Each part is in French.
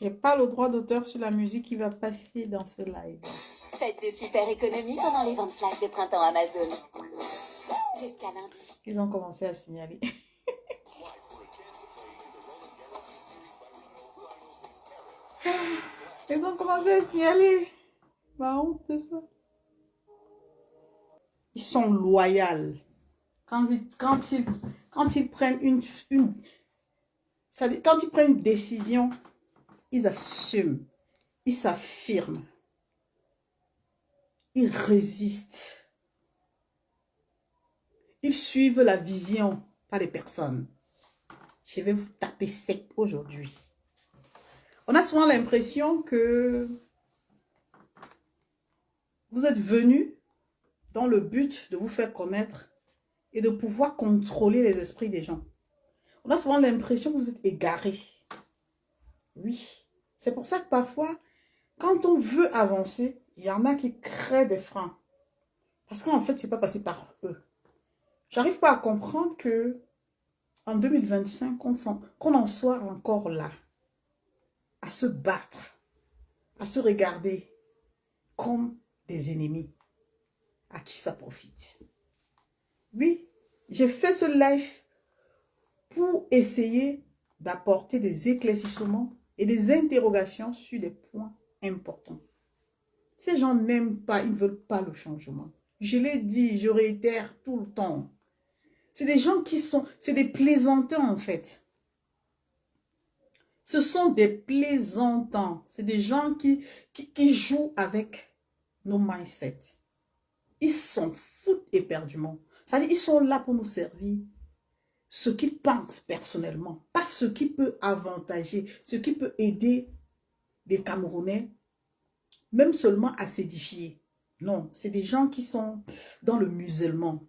J'ai pas le droit d'auteur sur la musique qui va passer dans ce live. Faites des super économies pendant les ventes flash de printemps Amazon. Jusqu'à lundi. Ils ont commencé à signaler. Ils ont commencé à signaler. Ma honte, c'est ça. Ils sont loyaux. Quand ils prennent quand ils prennent une décision, ils assument. Ils s'affirment. Ils résistent. Ils suivent la vision, pas les personnes. Je vais vous taper sec aujourd'hui. On a souvent l'impression que vous êtes venus dans le but de vous faire connaître et de pouvoir contrôler les esprits des gens. On a souvent l'impression que vous êtes égarés. Oui. C'est pour ça que parfois, quand on veut avancer, il y en a qui créent des freins. Parce qu'en fait, ce n'est pas passé par eux. J'arrive pas à comprendre que en 2025, qu'on en soit encore là, à se battre, à se regarder comme des ennemis à qui ça profite. Oui, j'ai fait ce live pour essayer d'apporter des éclaircissements et des interrogations sur des points importants. Ces gens n'aiment pas, ils ne veulent pas le changement. Je l'ai dit, je réitère tout le temps. C'est des gens qui sont, c'est des plaisantins en fait. Ce sont des plaisantins. C'est des gens qui jouent avec nos mindsets. Ils s'en foutent éperdument. C'est-à-dire, ils sont là pour nous servir ce qu'ils pensent personnellement, pas ce qui peut avantager, ce qui peut aider les Camerounais, même seulement à s'édifier. Non, c'est des gens qui sont dans le musulman.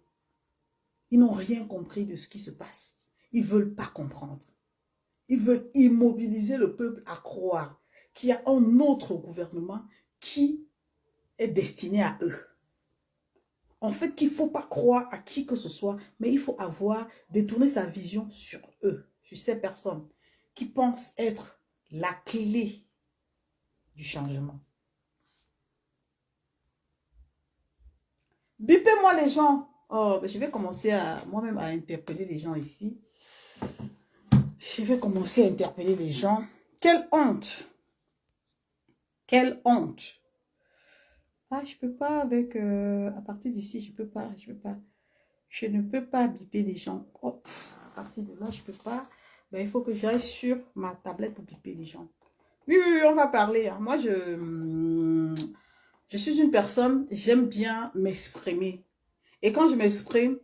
Ils n'ont rien compris de ce qui se passe. Ils ne veulent pas comprendre. Ils veulent immobiliser le peuple à croire qu'il y a un autre gouvernement qui est destiné à eux. En fait, qu'il ne faut pas croire à qui que ce soit, mais il faut détourner sa vision sur eux, sur ces personnes qui pensent être la clé du changement. Bipez-moi les gens. Oh, je vais commencer moi-même à interpeller les gens ici. Je vais commencer à interpeller les gens. Quelle honte! Quelle honte! Ah, je peux pas avec... à partir d'ici, je peux pas. Je ne peux pas biper les gens. Oh, à partir de là, je peux pas. Ben, il faut que j'aille sur ma tablette pour biper les gens. Oui, oui, oui, on va parler. Hein. Moi, je suis une personne, j'aime bien m'exprimer. Et quand je m'exprime,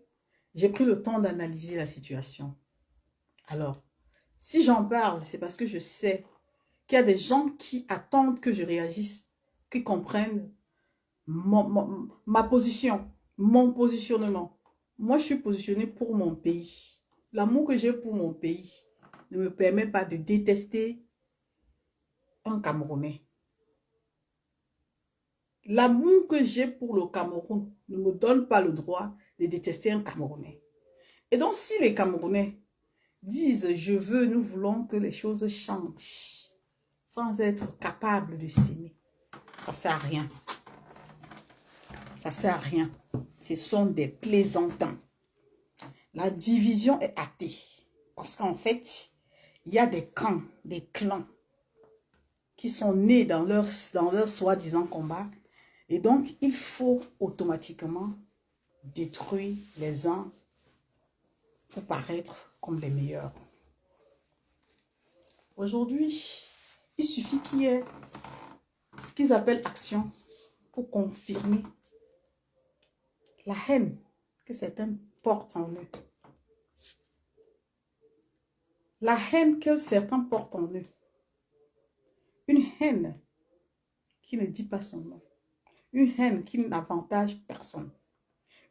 j'ai pris le temps d'analyser la situation. Alors, si j'en parle, c'est parce que je sais qu'il y a des gens qui attendent que je réagisse, qui comprennent ma position, mon positionnement. Moi, je suis positionnée pour mon pays. L'amour que j'ai pour mon pays ne me permet pas de détester un Camerounais. L'amour que j'ai pour le Cameroun ne me donne pas le droit de détester un Camerounais. Et donc, si les Camerounais disent « je veux, nous voulons que les choses changent » sans être capables de s'aimer, ça ne sert à rien. Ça ne sert à rien. Ce sont des plaisantins. La division est hâtée. Parce qu'en fait, il y a des camps, des clans qui sont nés dans leur soi-disant combat. Et donc, il faut automatiquement détruire les uns pour paraître comme les meilleurs. Aujourd'hui, il suffit qu'il y ait ce qu'ils appellent action pour confirmer la haine que certains portent en eux. La haine que certains portent en eux. Une haine qui ne dit pas son nom. Une haine qui n'avantage personne.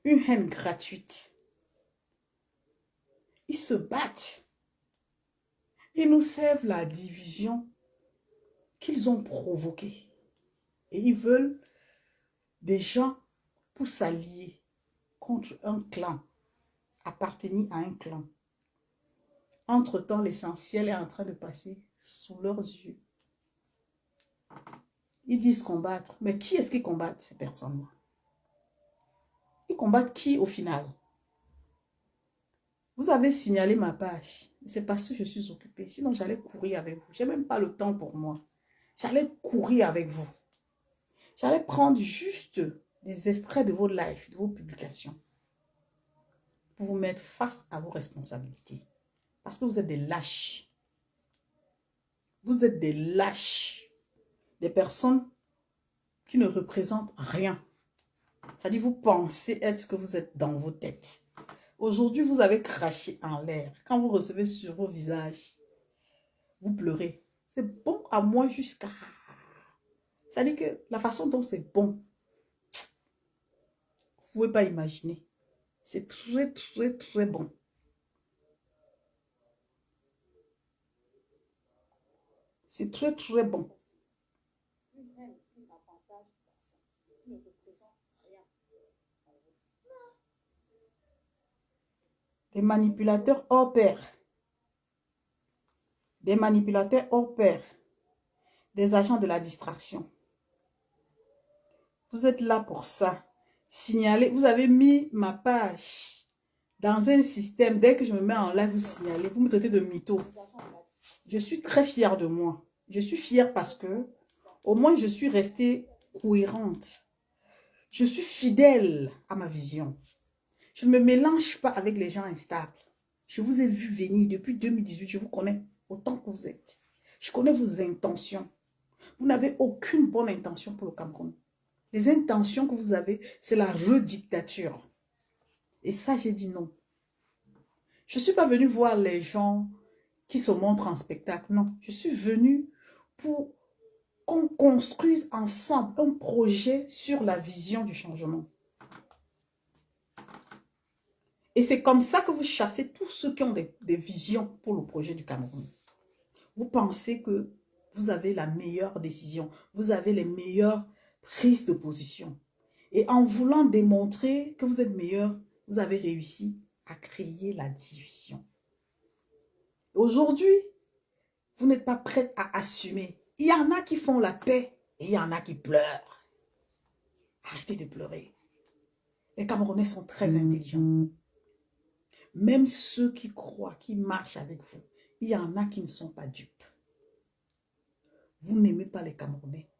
Une haine gratuite. Ils se battent. Ils nous servent la division qu'ils ont provoquée. Et ils veulent des gens pour s'allier contre un clan, appartenir à un clan. Entre-temps, l'essentiel est en train de passer sous leurs yeux. Ils disent combattre. Mais qui est-ce qui combattent ces personnes-là? Ils combattent qui au final? Vous avez signalé ma page. C'est parce que je suis occupée. Sinon, j'allais courir avec vous. Je n'ai même pas le temps pour moi. J'allais courir avec vous. J'allais prendre juste des extraits de vos lives, de vos publications, pour vous mettre face à vos responsabilités. Parce que vous êtes des lâches. Vous êtes des lâches. Des personnes qui ne représentent rien. C'est-à-dire, vous pensez être ce que vous êtes dans vos têtes. Aujourd'hui, vous avez craché en l'air. Quand vous recevez sur vos visages, vous pleurez. C'est bon à moi jusqu'à... C'est-à-dire que la façon dont c'est bon, vous ne pouvez pas imaginer. C'est très, très, très bon. C'est très, très bon. Des manipulateurs hors pair. Des manipulateurs hors pair. Des agents de la distraction. Vous êtes là pour ça. Signalez. Vous avez mis ma page dans un système. Dès que je me mets en live, vous signalez. Vous me traitez de mytho. Je suis très fière de moi. Je suis fière parce que au moins je suis restée cohérente. Je suis fidèle à ma vision. Je ne me mélange pas avec les gens instables. Je vous ai vu venir depuis 2018. Je vous connais autant que vous êtes. Je connais vos intentions. Vous n'avez aucune bonne intention pour le Cameroun. Les intentions que vous avez, c'est la redictature. Et ça, j'ai dit non. Je ne suis pas venue voir les gens qui se montrent en spectacle. Non, je suis venue pour qu'on construise ensemble un projet sur la vision du changement. Et c'est comme ça que vous chassez tous ceux qui ont des visions pour le projet du Cameroun. Vous pensez que vous avez la meilleure décision, vous avez les meilleures prises de position. Et en voulant démontrer que vous êtes meilleur, vous avez réussi à créer la division. Aujourd'hui, vous n'êtes pas prête à assumer. Il y en a qui font la paix et il y en a qui pleurent. Arrêtez de pleurer. Les Camerounais sont très intelligents. Même ceux qui croient, qui marchent avec vous, il y en a qui ne sont pas dupes. Vous n'aimez pas les Camerounais.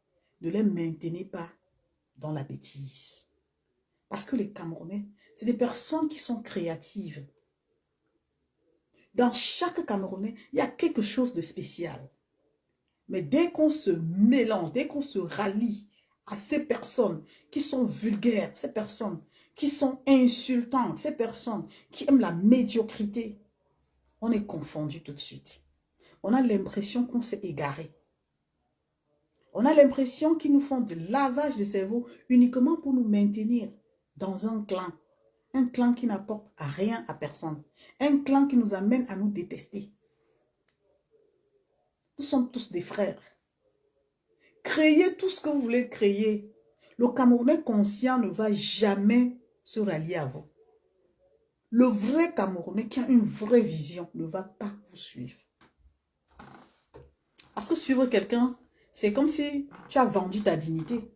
Ne les maintenez pas dans la bêtise. Parce que les Camerounais, c'est des personnes qui sont créatives. Dans chaque Camerounais, il y a quelque chose de spécial. Mais dès qu'on se mélange, dès qu'on se rallie à ces personnes qui sont vulgaires, ces personnes qui sont insultantes, ces personnes qui aiment la médiocrité, on est confondu tout de suite. On a l'impression qu'on s'est égaré. On a l'impression qu'ils nous font de lavage de cerveau uniquement pour nous maintenir dans un clan qui n'apporte rien à personne, un clan qui nous amène à nous détester. Nous sommes tous des frères. Créez tout ce que vous voulez créer. Le Camerounais conscient ne va jamais se rallier à vous. Le vrai Camerounais qui a une vraie vision ne va pas vous suivre. Parce que suivre quelqu'un, c'est comme si tu as vendu ta dignité.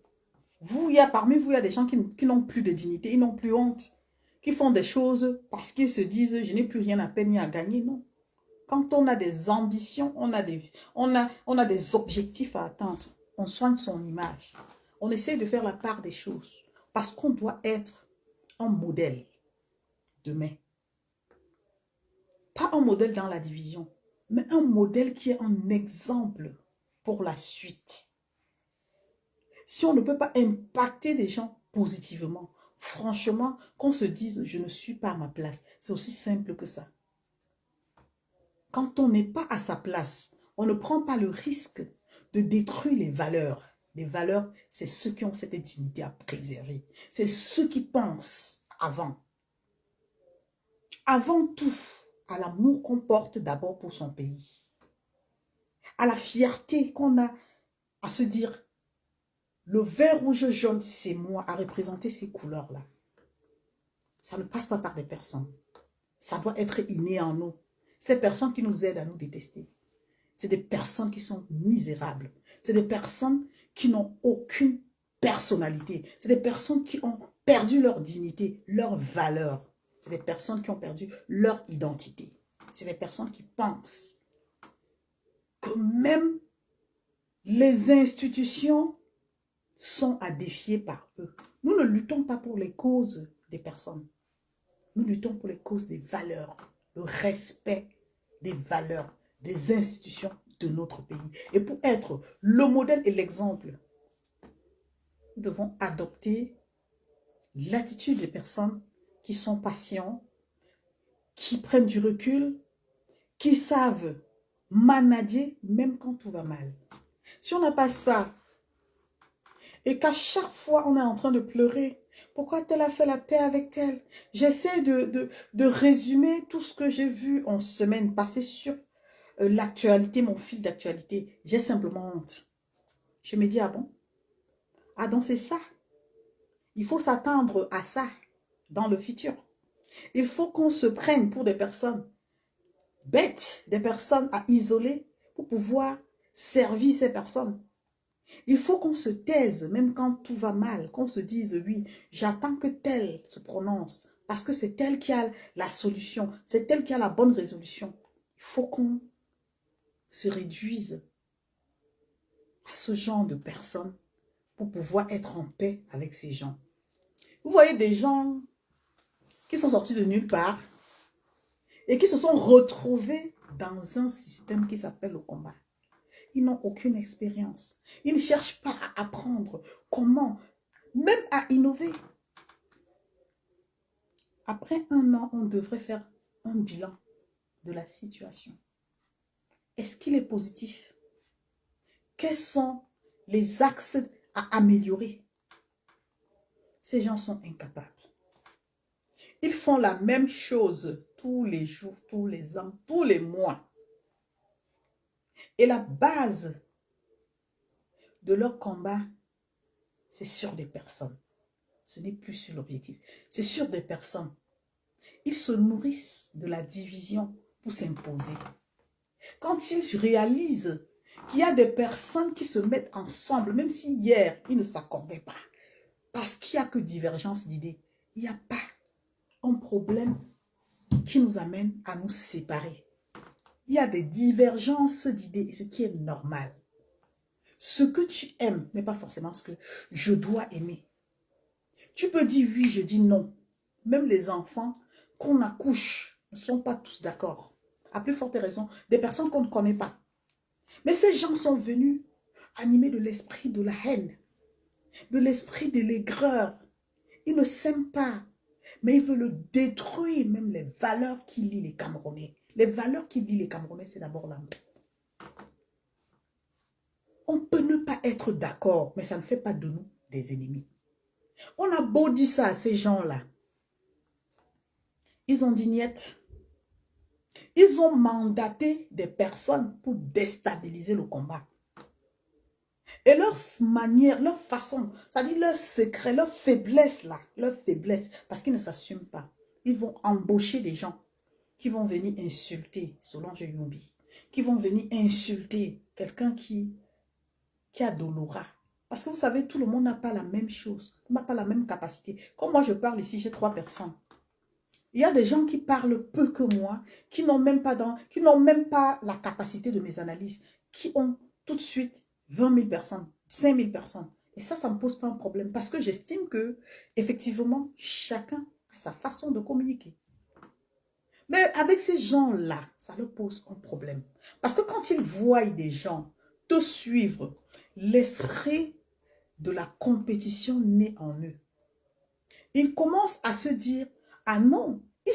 Parmi vous, il y a des gens qui n'ont plus de dignité, ils n'ont plus honte, qui font des choses parce qu'ils se disent « je n'ai plus rien à peine ni à gagner ». Non. Quand on a des ambitions, on a des objectifs à atteindre, on soigne son image. On essaie de faire la part des choses parce qu'on doit être un modèle demain. Pas un modèle dans la division, mais un modèle qui est un exemple pour la suite. Si on ne peut pas impacter des gens positivement, franchement, qu'on se dise « je ne suis pas à ma place », c'est aussi simple que ça. Quand on n'est pas à sa place, on ne prend pas le risque de détruire les valeurs. Les valeurs, c'est ceux qui ont cette dignité à préserver. C'est ceux qui pensent avant. Avant tout, à l'amour qu'on porte d'abord pour son pays. À la fierté qu'on a à se dire, le vert, rouge, jaune, c'est moi, à représenter ces couleurs-là. Ça ne passe pas par des personnes. Ça doit être inné en nous. Ces personnes qui nous aident à nous détester. C'est des personnes qui sont misérables. C'est des personnes qui n'ont aucune personnalité. C'est des personnes qui ont perdu leur dignité, leur valeur. C'est des personnes qui ont perdu leur identité. C'est des personnes qui pensent que même les institutions sont à défier par eux. Nous ne luttons pas pour les causes des personnes. Nous luttons pour les causes des valeurs, le respect des valeurs, des institutions de notre pays. Et pour être le modèle et l'exemple, nous devons adopter l'attitude des personnes qui sont patients, qui prennent du recul, qui savent manager même quand tout va mal. Si on n'a pas ça, et qu'à chaque fois on est en train de pleurer, pourquoi tel a fait la paix avec tel? J'essaie de résumer tout ce que j'ai vu en semaine passée sur l'actualité, mon fil d'actualité. J'ai simplement honte. Je me dis, ah bon? Ah donc c'est ça. Il faut s'attendre à ça dans le futur. Il faut qu'on se prenne pour des personnes bêtes, des personnes à isoler pour pouvoir servir ces personnes. Il faut qu'on se taise, même quand tout va mal, qu'on se dise, oui, j'attends que tel se prononce, parce que c'est tel qui a la solution, c'est tel qui a la bonne résolution. Il faut qu'on se réduise à ce genre de personnes pour pouvoir être en paix avec ces gens. Vous voyez des gens qui sont sortis de nulle part et qui se sont retrouvés dans un système qui s'appelle le combat. Ils n'ont aucune expérience. Ils ne cherchent pas à apprendre comment, même à innover. Après 1 an, on devrait faire un bilan de la situation. Est-ce qu'il est positif? Quels sont les axes à améliorer? Ces gens sont incapables. Ils font la même chose tous les jours, tous les ans, tous les mois. Et la base de leur combat, c'est sur des personnes. Ce n'est plus sur l'objectif. C'est sur des personnes. Ils se nourrissent de la division pour s'imposer. Quand ils réalisent qu'il y a des personnes qui se mettent ensemble, même si hier, ils ne s'accordaient pas, parce qu'il n'y a que divergence d'idées, il n'y a pas un problème qui nous amène à nous séparer. Il y a des divergences d'idées, et ce qui est normal. Ce que tu aimes n'est pas forcément ce que je dois aimer. Tu peux dire oui, je dis non. Même les enfants qu'on accouche ne sont pas tous d'accord. À plus forte raison, des personnes qu'on ne connaît pas. Mais ces gens sont venus animés de l'esprit de la haine, de l'esprit de l'aigreur. Ils ne s'aiment pas, mais ils veulent détruire même les valeurs qui lient les Camerounais. Les valeurs qui lient les Camerounais, c'est d'abord l'amour. On peut ne pas être d'accord, mais ça ne fait pas de nous des ennemis. On a beau dire ça à ces gens-là. Ils ont dit niet. Ils ont mandaté des personnes pour déstabiliser le combat. Et leur manière, leur façon, c'est-à-dire leur secret, leur faiblesse là, leur faiblesse, parce qu'ils ne s'assument pas. Ils vont embaucher des gens qui vont venir insulter Solange Youmbi, qui vont venir insulter quelqu'un qui a de l'aura. Parce que vous savez, tout le monde n'a pas la même chose, n'a pas la même capacité. Comme moi, je parle ici, j'ai 3 personnes. Il y a des gens qui parlent peu que moi, qui n'ont même pas la capacité de mes analyses, qui ont tout de suite 20 000 personnes, 5 000 personnes. Et ça ne me pose pas un problème parce que j'estime que, effectivement, chacun a sa façon de communiquer. Mais avec ces gens-là, ça leur pose un problème. Parce que quand ils voient des gens te suivre, l'esprit de la compétition naît en eux. Ils commencent à se dire, ah non, ils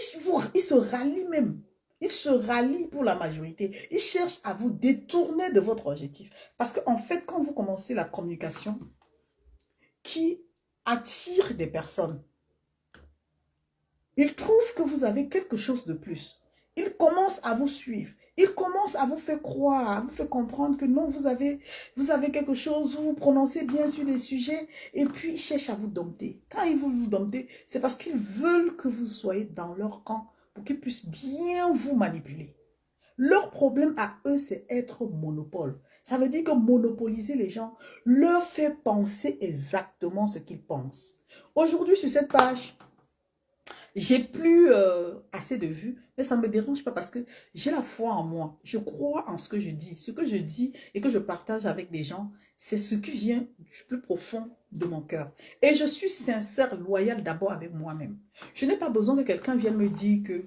se rallient même. Ils se rallient pour la majorité. Ils cherchent à vous détourner de votre objectif. Parce qu'en fait, quand vous commencez la communication qui attire des personnes, ils trouvent que vous avez quelque chose de plus. Ils commencent à vous suivre. Ils commencent à vous faire croire, à vous faire comprendre que non, vous avez quelque chose, vous vous prononcez bien sur les sujets et puis ils cherchent à vous dompter. Quand ils veulent vous dompter, c'est parce qu'ils veulent que vous soyez dans leur camp pour qu'ils puissent bien vous manipuler. Leur problème à eux, c'est être monopole. Ça veut dire que monopoliser les gens leur fait penser exactement ce qu'ils pensent. Aujourd'hui, sur cette page, j'ai plus assez de vues, mais ça ne me dérange pas parce que j'ai la foi en moi. Je crois en ce que je dis. Ce que je dis et que je partage avec des gens, c'est ce qui vient du plus profond de mon cœur. Et je suis sincère, loyale d'abord avec moi-même. Je n'ai pas besoin que quelqu'un vienne me dire que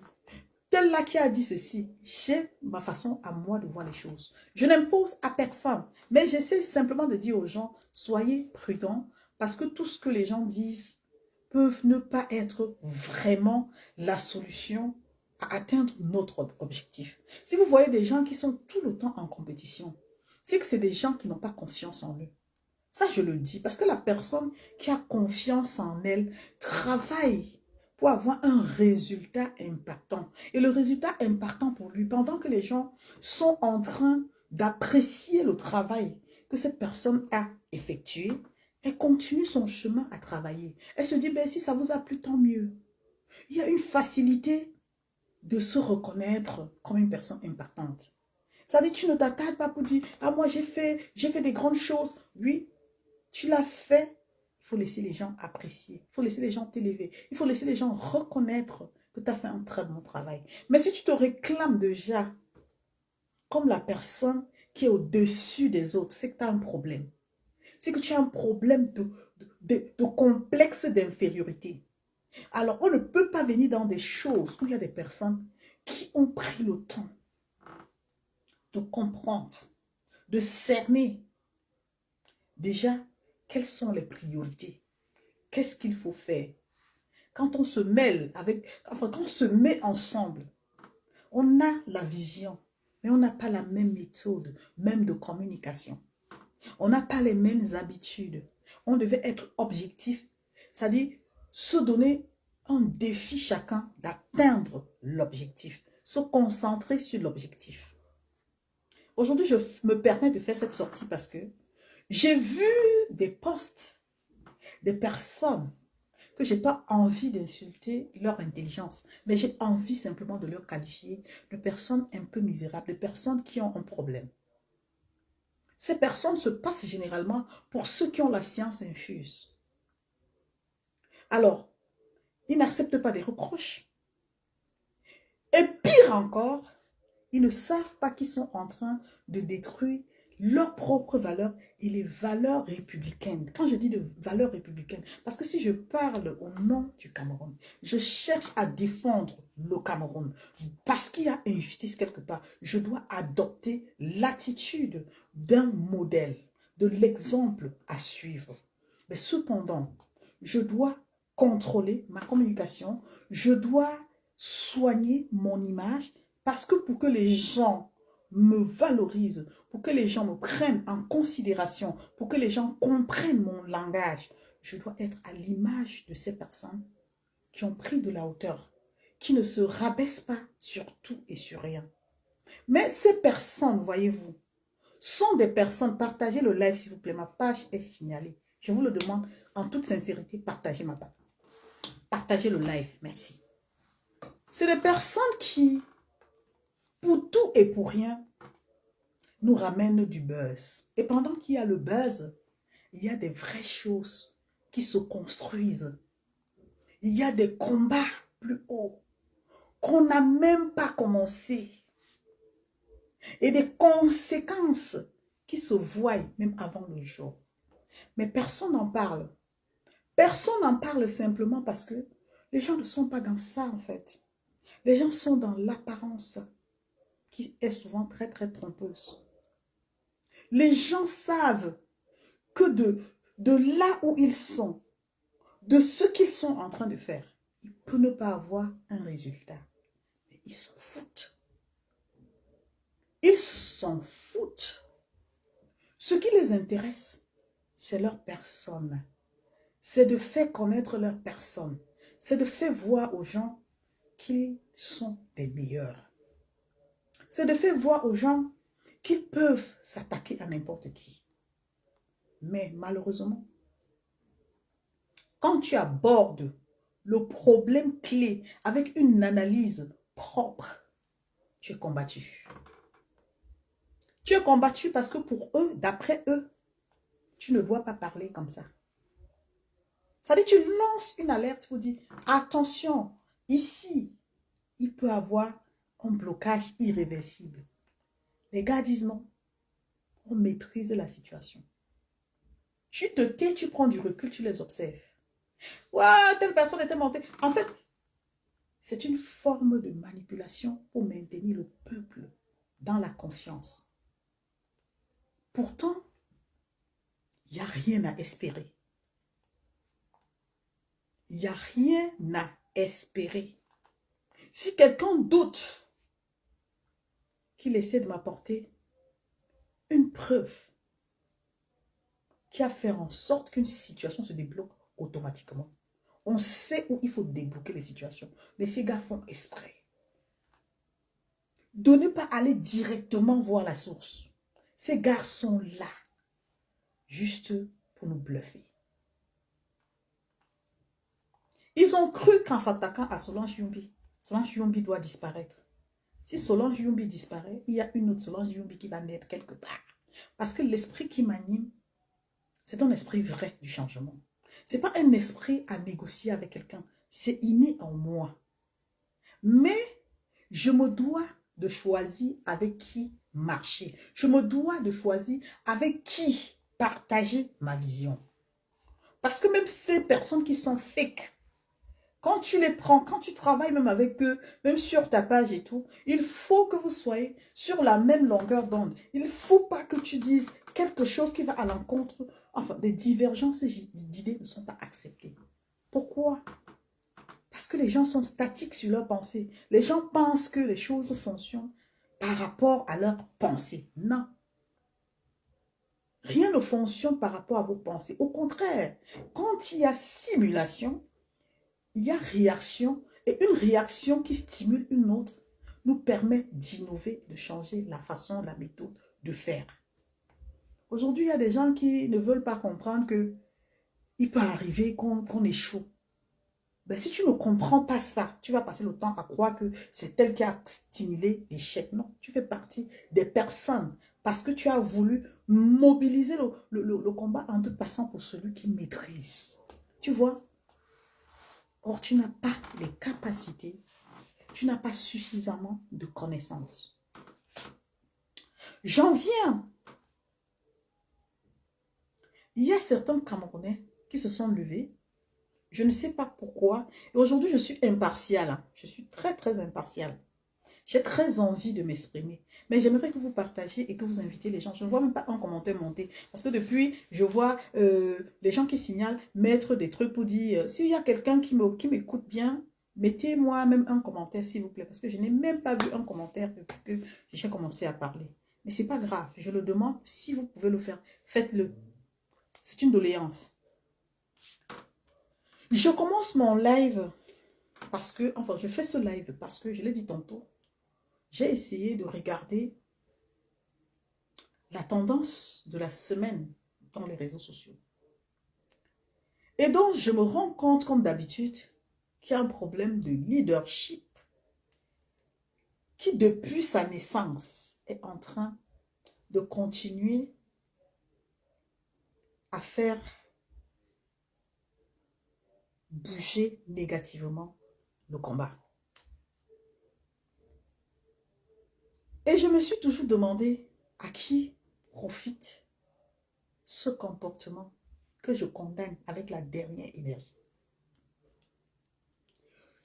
tel là qui a dit ceci, j'ai ma façon à moi de voir les choses. Je n'impose à personne, mais j'essaie simplement de dire aux gens, soyez prudents parce que tout ce que les gens disent peuvent ne pas être vraiment la solution à atteindre notre objectif. Si vous voyez des gens qui sont tout le temps en compétition, c'est que c'est des gens qui n'ont pas confiance en eux. Ça, je le dis parce que la personne qui a confiance en elle travaille pour avoir un résultat impactant. Et le résultat impactant pour lui, pendant que les gens sont en train d'apprécier le travail que cette personne a effectué, elle continue son chemin à travailler. Elle se dit, ben, si ça vous a plu, tant mieux. Il y a une facilité de se reconnaître comme une personne impactante. Ça dit, tu ne t'attardes pas pour dire, ah, moi j'ai fait des grandes choses. Oui, tu l'as fait. Il faut laisser les gens apprécier. Il faut laisser les gens t'élever. Il faut laisser les gens reconnaître que tu as fait un très bon travail. Mais si tu te réclames déjà comme la personne qui est au-dessus des autres, c'est que tu as un problème. C'est que tu as un problème de complexe d'infériorité. Alors, on ne peut pas venir dans des choses où il y a des personnes qui ont pris le temps de comprendre, de cerner déjà quelles sont les priorités. Qu'est-ce qu'il faut faire? Quand on se mêle quand on se met ensemble, on a la vision, mais on n'a pas la même méthode, même de communication. On n'a pas les mêmes habitudes. On devait être objectif, c'est-à-dire se donner un défi chacun d'atteindre l'objectif, se concentrer sur l'objectif. Aujourd'hui, je me permets de faire cette sortie parce que j'ai vu des posts, des personnes que je n'ai pas envie d'insulter leur intelligence, mais j'ai envie simplement de leur qualifier de personnes un peu misérables, de personnes qui ont un problème. Ces personnes se passent généralement pour ceux qui ont la science infuse. Alors, ils n'acceptent pas des reproches. Et pire encore, ils ne savent pas qu'ils sont en train de détruire leurs propres valeurs et les valeurs républicaines. Quand je dis de valeurs républicaines, parce que si je parle au nom du Cameroun, je cherche à défendre le Cameroun. Parce qu'il y a injustice quelque part, je dois adopter l'attitude d'un modèle, de l'exemple à suivre. Mais cependant, je dois contrôler ma communication, je dois soigner mon image, parce que pour que les gens me valorisent, pour que les gens me prennent en considération, pour que les gens comprennent mon langage, je dois être à l'image de ces personnes qui ont pris de la hauteur, qui ne se rabaissent pas sur tout et sur rien. Mais ces personnes, voyez-vous, sont des personnes, partagez le live s'il vous plaît, ma page est signalée. Je vous le demande en toute sincérité, partagez ma page. Partagez le live, merci. C'est des personnes qui, pour tout et pour rien, nous ramènent du buzz. Et pendant qu'il y a le buzz, il y a des vraies choses qui se construisent. Il y a des combats plus hauts qu'on n'a même pas commencé. Et des conséquences qui se voient même avant le jour. Mais personne n'en parle. Personne n'en parle simplement parce que les gens ne sont pas dans ça en fait. Les gens sont dans l'apparence qui est souvent très très trompeuse. Les gens savent que de là où ils sont, de ce qu'ils sont en train de faire, ils peuvent ne pas avoir un résultat. Mais ils s'en foutent. Ils s'en foutent. Ce qui les intéresse, c'est leur personne. C'est de faire connaître leur personne. C'est de faire voir aux gens qu'ils sont des meilleurs. C'est de faire voir aux gens qu'ils peuvent s'attaquer à n'importe qui. Mais malheureusement, quand tu abordes le problème clé avec une analyse propre, tu es combattu. Tu es combattu parce que pour eux, d'après eux, tu ne dois pas parler comme ça. Ça dit, tu lances une alerte pour dire, attention, ici, il peut y avoir un blocage irréversible. Les gars disent non, on maîtrise la situation. Tu te tais, tu prends du recul, tu les observes. Ouais, telle personne était montée. En fait, c'est une forme de manipulation pour maintenir le peuple dans la confiance. Pourtant, il n'y a rien à espérer. Il n'y a rien à espérer. Si quelqu'un doute qu'il essaie de m'apporter une preuve qui a fait en sorte qu'une situation se débloque automatiquement. On sait où il faut débloquer les situations. Mais ces gars font exprès de ne pas aller directement voir la source. Ces gars sont là juste pour nous bluffer. Ils ont cru qu'en s'attaquant à Solange Youmbi doit disparaître. Si Solange Youmbi disparaît, il y a une autre Solange Youmbi qui va naître quelque part. Parce que l'esprit qui m'anime, c'est un esprit vrai du changement. Ce n'est pas un esprit à négocier avec quelqu'un. C'est inné en moi. Mais je me dois de choisir avec qui marcher. Je me dois de choisir avec qui partager ma vision. Parce que même ces personnes qui sont fake, quand tu les prends, quand tu travailles même avec eux, même sur ta page et tout, il faut que vous soyez sur la même longueur d'onde. Il ne faut pas que tu dises quelque chose qui va à l'encontre. Enfin, les divergences d'idées ne sont pas acceptées. Pourquoi? Parce que les gens sont statiques sur leurs pensées. Les gens pensent que les choses fonctionnent par rapport à leurs pensées. Non. Rien ne fonctionne par rapport à vos pensées. Au contraire, quand il y a simulation, il y a réaction, et une réaction qui stimule une autre nous permet d'innover, de changer la façon, la méthode de faire. Aujourd'hui, il y a des gens qui ne veulent pas comprendre qu'il peut arriver qu'on échoue. Ben, si tu ne comprends pas ça, tu vas passer le temps à croire que c'est elle qui a stimulé l'échec. Non, tu fais partie des personnes parce que tu as voulu mobiliser le combat en te passant pour celui qui maîtrise. Tu vois? Or, tu n'as pas les capacités, tu n'as pas suffisamment de connaissances. J'en viens. Il y a certains Camerounais qui se sont levés. Je ne sais pas pourquoi. Et aujourd'hui, je suis impartiale. Hein. Je suis très, très impartiale. J'ai très envie de m'exprimer. Mais j'aimerais que vous partagiez et que vous invitiez les gens. Je ne vois même pas un commentaire monter. Parce que depuis, je vois les gens qui signalent mettre des trucs pour dire, s'il y a quelqu'un qui m'écoute bien, mettez-moi même un commentaire, s'il vous plaît. Parce que je n'ai même pas vu un commentaire depuis que j'ai commencé à parler. Mais ce n'est pas grave. Je le demande. Si vous pouvez le faire, faites-le. C'est une doléance. Je commence mon live parce que, enfin, je fais ce live parce que, je l'ai dit tantôt, j'ai essayé de regarder la tendance de la semaine dans les réseaux sociaux. Et donc, je me rends compte, comme d'habitude, qu'il y a un problème de leadership qui, depuis sa naissance, est en train de continuer à faire bouger négativement le combat. Et je me suis toujours demandé à qui profite ce comportement que je condamne avec la dernière énergie.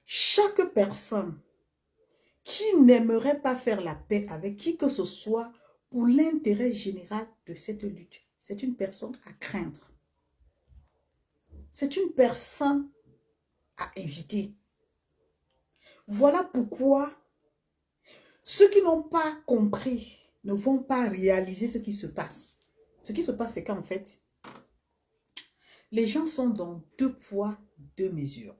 Chaque personne qui n'aimerait pas faire la paix avec qui que ce soit pour l'intérêt général de cette lutte, c'est une personne à craindre. C'est une personne à éviter. Voilà pourquoi ceux qui n'ont pas compris ne vont pas réaliser ce qui se passe. Ce qui se passe, c'est qu'en fait, les gens sont dans deux poids, deux mesures.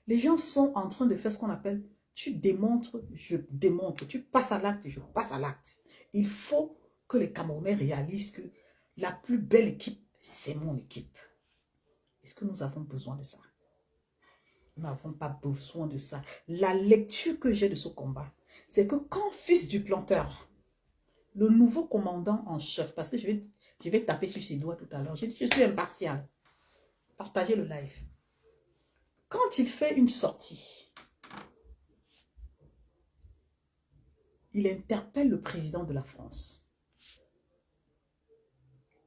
Les gens sont en train de faire ce qu'on appelle, tu démontres, je démontre, tu passes à l'acte, je passe à l'acte. Il faut que les Camerounais réalisent que la plus belle équipe, c'est mon équipe. Est-ce que nous avons besoin de ça? Nous n'avons pas besoin de ça. La lecture que j'ai de ce combat, c'est que quand fils du planteur, le nouveau commandant en chef, parce que je vais taper sur ses doigts tout à l'heure, j'ai dit je suis impartial. Partagez le live. Quand il fait une sortie, il interpelle le président de la France.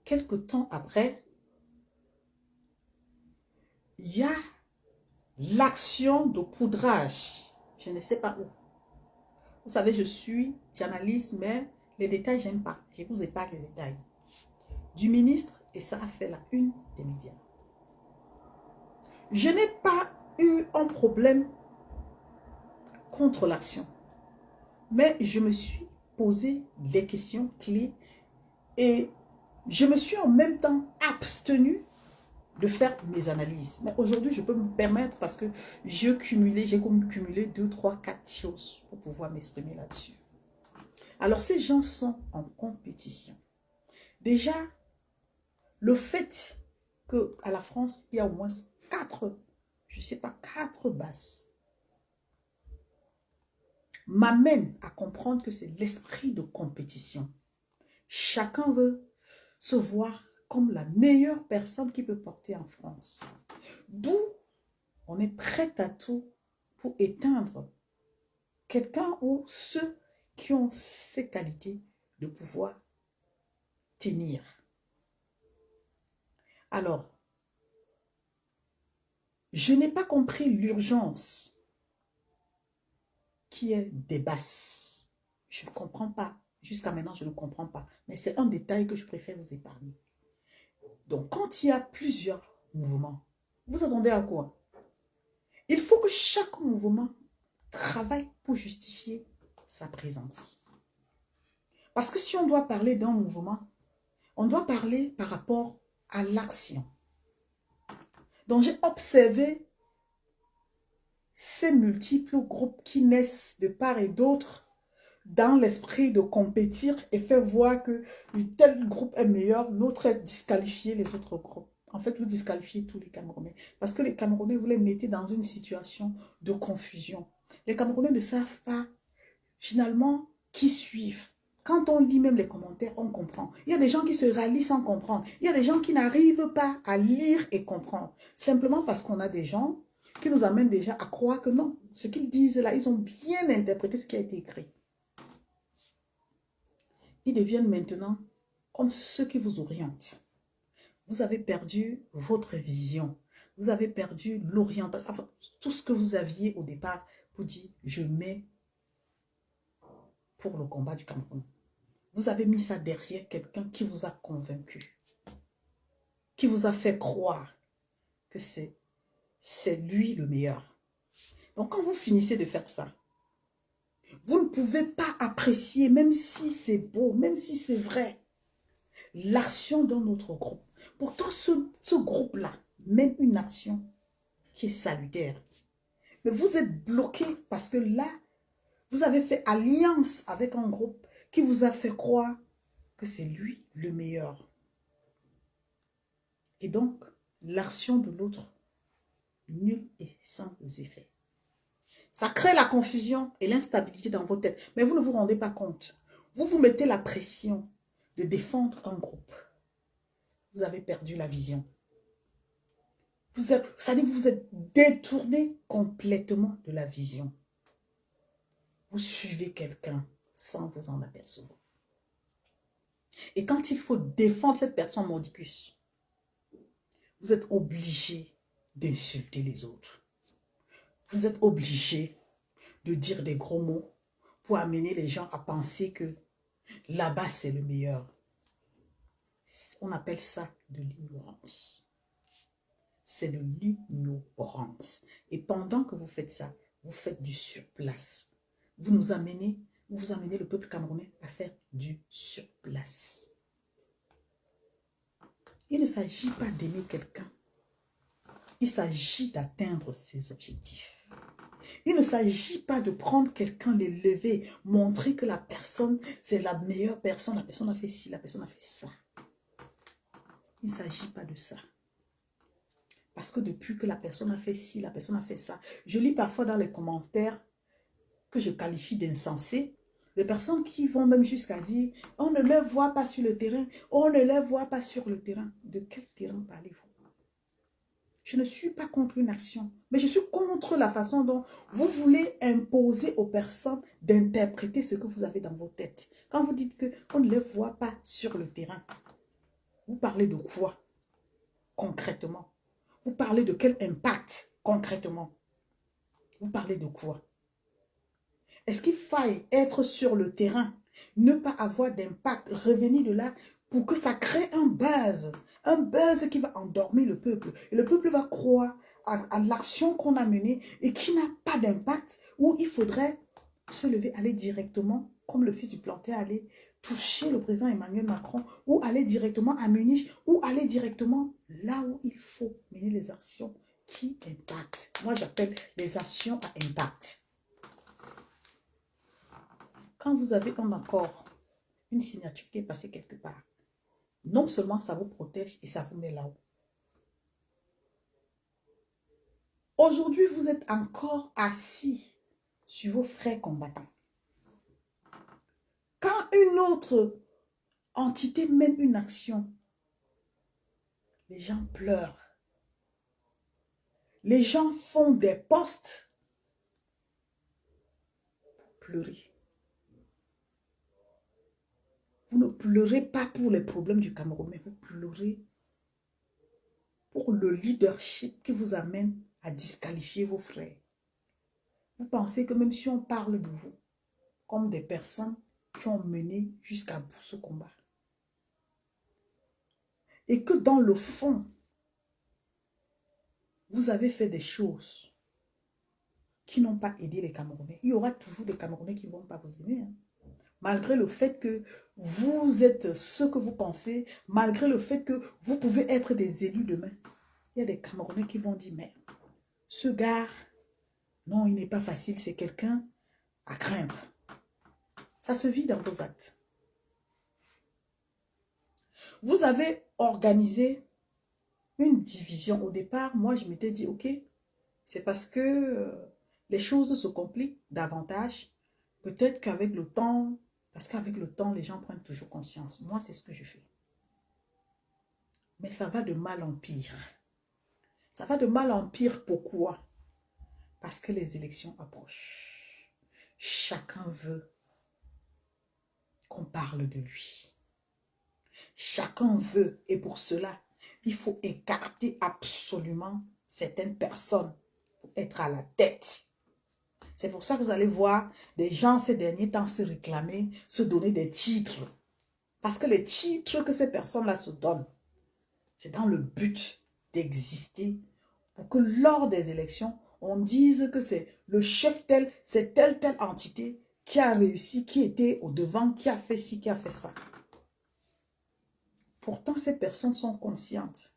Quelque temps après, il y a l'action de poudrage. Je ne sais pas où. Vous savez, j'analyse, mais les détails, j'aime pas. Je vous épargne les détails. Du ministre, et ça a fait la une des médias. Je n'ai pas eu un problème contre l'action. Mais je me suis posé des questions clés et je me suis en même temps abstenu de faire mes analyses. Mais aujourd'hui, je peux me permettre parce que j'ai cumulé 2, 3, 4 choses pour pouvoir m'exprimer là-dessus. Alors, ces gens sont en compétition. Déjà, le fait qu'à la France, il y a au moins 4, je ne sais pas, 4 bases, m'amène à comprendre que c'est l'esprit de compétition. Chacun veut se voir comme la meilleure personne qui peut porter en France. D'où on est prêt à tout pour éteindre quelqu'un ou ceux qui ont ces qualités de pouvoir tenir. Alors, je n'ai pas compris l'urgence qui est des basses. Je ne comprends pas. Jusqu'à maintenant, je ne comprends pas. Mais c'est un détail que je préfère vous épargner. Donc, quand il y a plusieurs mouvements, vous attendez à quoi? Il faut que chaque mouvement travaille pour justifier sa présence. Parce que si on doit parler d'un mouvement, on doit parler par rapport à l'action. Donc, j'ai observé ces multiples groupes qui naissent de part et d'autre dans l'esprit de compétir et faire voir que tel groupe est meilleur, l'autre est disqualifié, les autres groupes. En fait, vous disqualifiez tous les Camerounais. Parce que les Camerounais, vous les mettez dans une situation de confusion. Les Camerounais ne savent pas, finalement, qui suivent. Quand on lit même les commentaires, on comprend. Il y a des gens qui se rallient sans comprendre. Il y a des gens qui n'arrivent pas à lire et comprendre. Simplement parce qu'on a des gens qui nous amènent déjà à croire que non. Ce qu'ils disent là, ils ont bien interprété ce qui a été écrit. Ils deviennent maintenant comme ceux qui vous orientent. Vous avez perdu votre vision. Vous avez perdu l'orientation. Enfin, tout ce que vous aviez au départ, vous dites, je mets pour le combat du Cameroun. Vous avez mis ça derrière quelqu'un qui vous a convaincu. Qui vous a fait croire que c'est lui le meilleur. Donc quand vous finissez de faire ça, vous ne pouvez pas apprécier, même si c'est beau, même si c'est vrai, l'action d'un autre groupe. Pourtant, ce groupe-là mène une action qui est salutaire. Mais vous êtes bloqué parce que là, vous avez fait alliance avec un groupe qui vous a fait croire que c'est lui le meilleur. Et donc, l'action de l'autre, nulle et sans effet. Ça crée la confusion et l'instabilité dans vos têtes. Mais vous ne vous rendez pas compte. Vous vous mettez la pression de défendre un groupe. Vous avez perdu la vision. Vous êtes détourné complètement de la vision. Vous suivez quelqu'un sans vous en apercevoir. Et quand il faut défendre cette personne mordicus, vous êtes obligé d'insulter les autres. Vous êtes obligé de dire des gros mots pour amener les gens à penser que là-bas c'est le meilleur. On appelle ça de l'ignorance. C'est de l'ignorance. Et pendant que vous faites ça, vous faites du surplace. Vous amenez le peuple camerounais à faire du surplace. Il ne s'agit pas d'aimer quelqu'un. Il s'agit d'atteindre ses objectifs. Il ne s'agit pas de prendre quelqu'un, l'élever, montrer que la personne, c'est la meilleure personne. La personne a fait ci, la personne a fait ça. Il ne s'agit pas de ça. Parce que depuis que la personne a fait ci, la personne a fait ça. Je lis parfois dans les commentaires que je qualifie d'insensés. Des personnes qui vont même jusqu'à dire, on ne les voit pas sur le terrain. On ne les voit pas sur le terrain. De quel terrain parlez-vous? Je ne suis pas contre une action, mais je suis contre la façon dont vous voulez imposer aux personnes d'interpréter ce que vous avez dans vos têtes. Quand vous dites qu'on ne les voit pas sur le terrain, vous parlez de quoi concrètement? Vous parlez de quel impact concrètement? Vous parlez de quoi? Est-ce qu'il faille être sur le terrain, ne pas avoir d'impact, revenir de là pour que ça crée un buzz qui va endormir le peuple. Et le peuple va croire à l'action qu'on a menée et qui n'a pas d'impact, où il faudrait se lever, aller directement, comme le fils du plantain, aller toucher le président Emmanuel Macron, ou aller directement à Munich, ou aller directement là où il faut mener les actions qui impactent. Moi, j'appelle les actions à impact. Quand vous avez un accord, une signature qui est passée quelque part, non seulement ça vous protège et ça vous met là-haut. Aujourd'hui, vous êtes encore assis sur vos frères combattants. Quand une autre entité mène une action, les gens pleurent. Les gens font des posts pour pleurer. Vous ne pleurez pas pour les problèmes du Cameroun, mais vous pleurez pour le leadership qui vous amène à disqualifier vos frères. Vous pensez que même si on parle de vous comme des personnes qui ont mené jusqu'à bout ce combat, et que dans le fond, vous avez fait des choses qui n'ont pas aidé les Camerounais. Il y aura toujours des Camerounais qui ne vont pas vous aimer. Hein. Malgré le fait que vous êtes ce que vous pensez, malgré le fait que vous pouvez être des élus demain, il y a des Camerounais qui vont dire, mais ce gars, non, il n'est pas facile, c'est quelqu'un à craindre. Ça se vit dans vos actes. Vous avez organisé une division. Au départ, moi, je m'étais dit, ok, c'est parce que les choses se compliquent davantage. Peut-être qu'avec le temps, parce qu'avec le temps, les gens prennent toujours conscience. Moi, c'est ce que je fais. Mais ça va de mal en pire. Ça va de mal en pire, pourquoi? Parce que les élections approchent. Chacun veut qu'on parle de lui. Chacun veut, et pour cela, il faut écarter absolument certaines personnes pour être à la tête. C'est pour ça que vous allez voir des gens ces derniers temps se réclamer, se donner des titres. Parce que les titres que ces personnes-là se donnent, c'est dans le but d'exister pour que lors des élections, on dise que c'est le chef tel, c'est telle entité qui a réussi, qui était au devant, qui a fait ci, qui a fait ça. Pourtant, ces personnes sont conscientes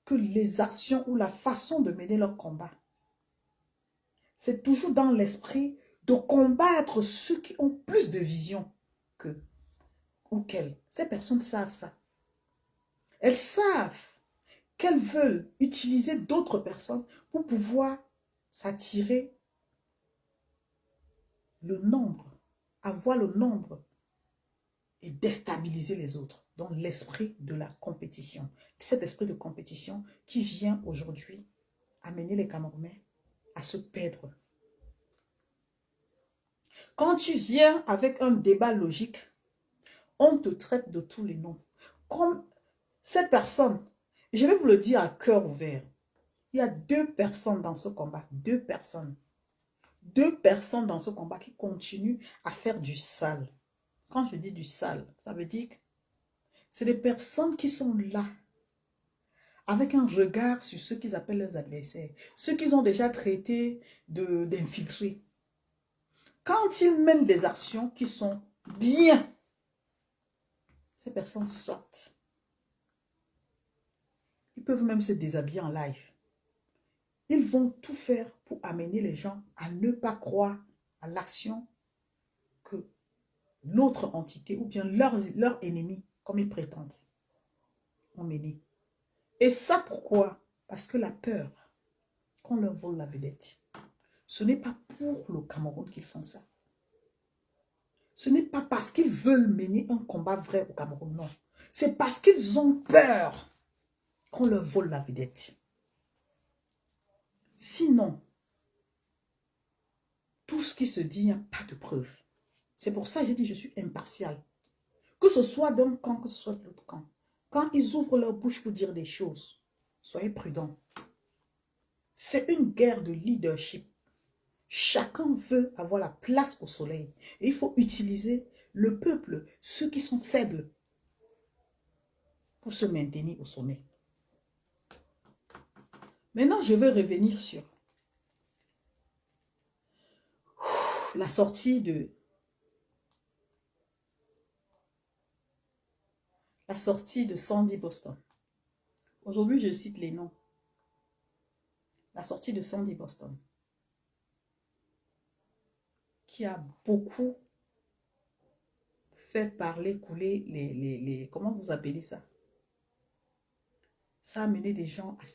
que les actions ou la façon de mener leur combat, c'est toujours dans l'esprit de combattre ceux qui ont plus de vision qu'eux ou qu'elles. Ces personnes savent ça. Elles savent qu'elles veulent utiliser d'autres personnes pour pouvoir s'attirer le nombre, avoir le nombre et déstabiliser les autres. Donc l'esprit de la compétition. Cet esprit de compétition qui vient aujourd'hui amener les Camerounais à se perdre. Quand tu viens avec un débat logique, on te traite de tous les noms. Comme cette personne, je vais vous le dire à cœur ouvert, il y a 2 personnes dans ce combat, 2 personnes. 2 personnes dans ce combat qui continuent à faire du sale. Quand je dis du sale, ça veut dire que c'est des personnes qui sont là, avec un regard sur ceux qu'ils appellent leurs adversaires, ceux qu'ils ont déjà traités d'infiltrés. Quand ils mènent des actions qui sont bien, ces personnes sortent. Ils peuvent même se déshabiller en live. Ils vont tout faire pour amener les gens à ne pas croire à l'action que l'autre entité ou bien leur ennemi, comme ils prétendent, ont mené. Et ça pourquoi? Parce que la peur qu'on leur vole la vedette, ce n'est pas pour le Cameroun qu'ils font ça. Ce n'est pas parce qu'ils veulent mener un combat vrai au Cameroun, non. C'est parce qu'ils ont peur qu'on leur vole la vedette. Sinon, tout ce qui se dit, il n'y a pas de preuve. C'est pour ça que j'ai dit je suis impartial. Que ce soit d'un camp, que ce soit de l'autre camp. Quand ils ouvrent leur bouche pour dire des choses, soyez prudents. C'est une guerre de leadership. Chacun veut avoir la place au soleil. Et il faut utiliser le peuple, ceux qui sont faibles, pour se maintenir au sommet. Maintenant, je veux revenir sur la sortie de Sandy Boston. Aujourd'hui, je cite les noms. La sortie de Sandy Boston, qui a beaucoup fait parler, couler les comment vous appelez ça? Ça a amené des gens à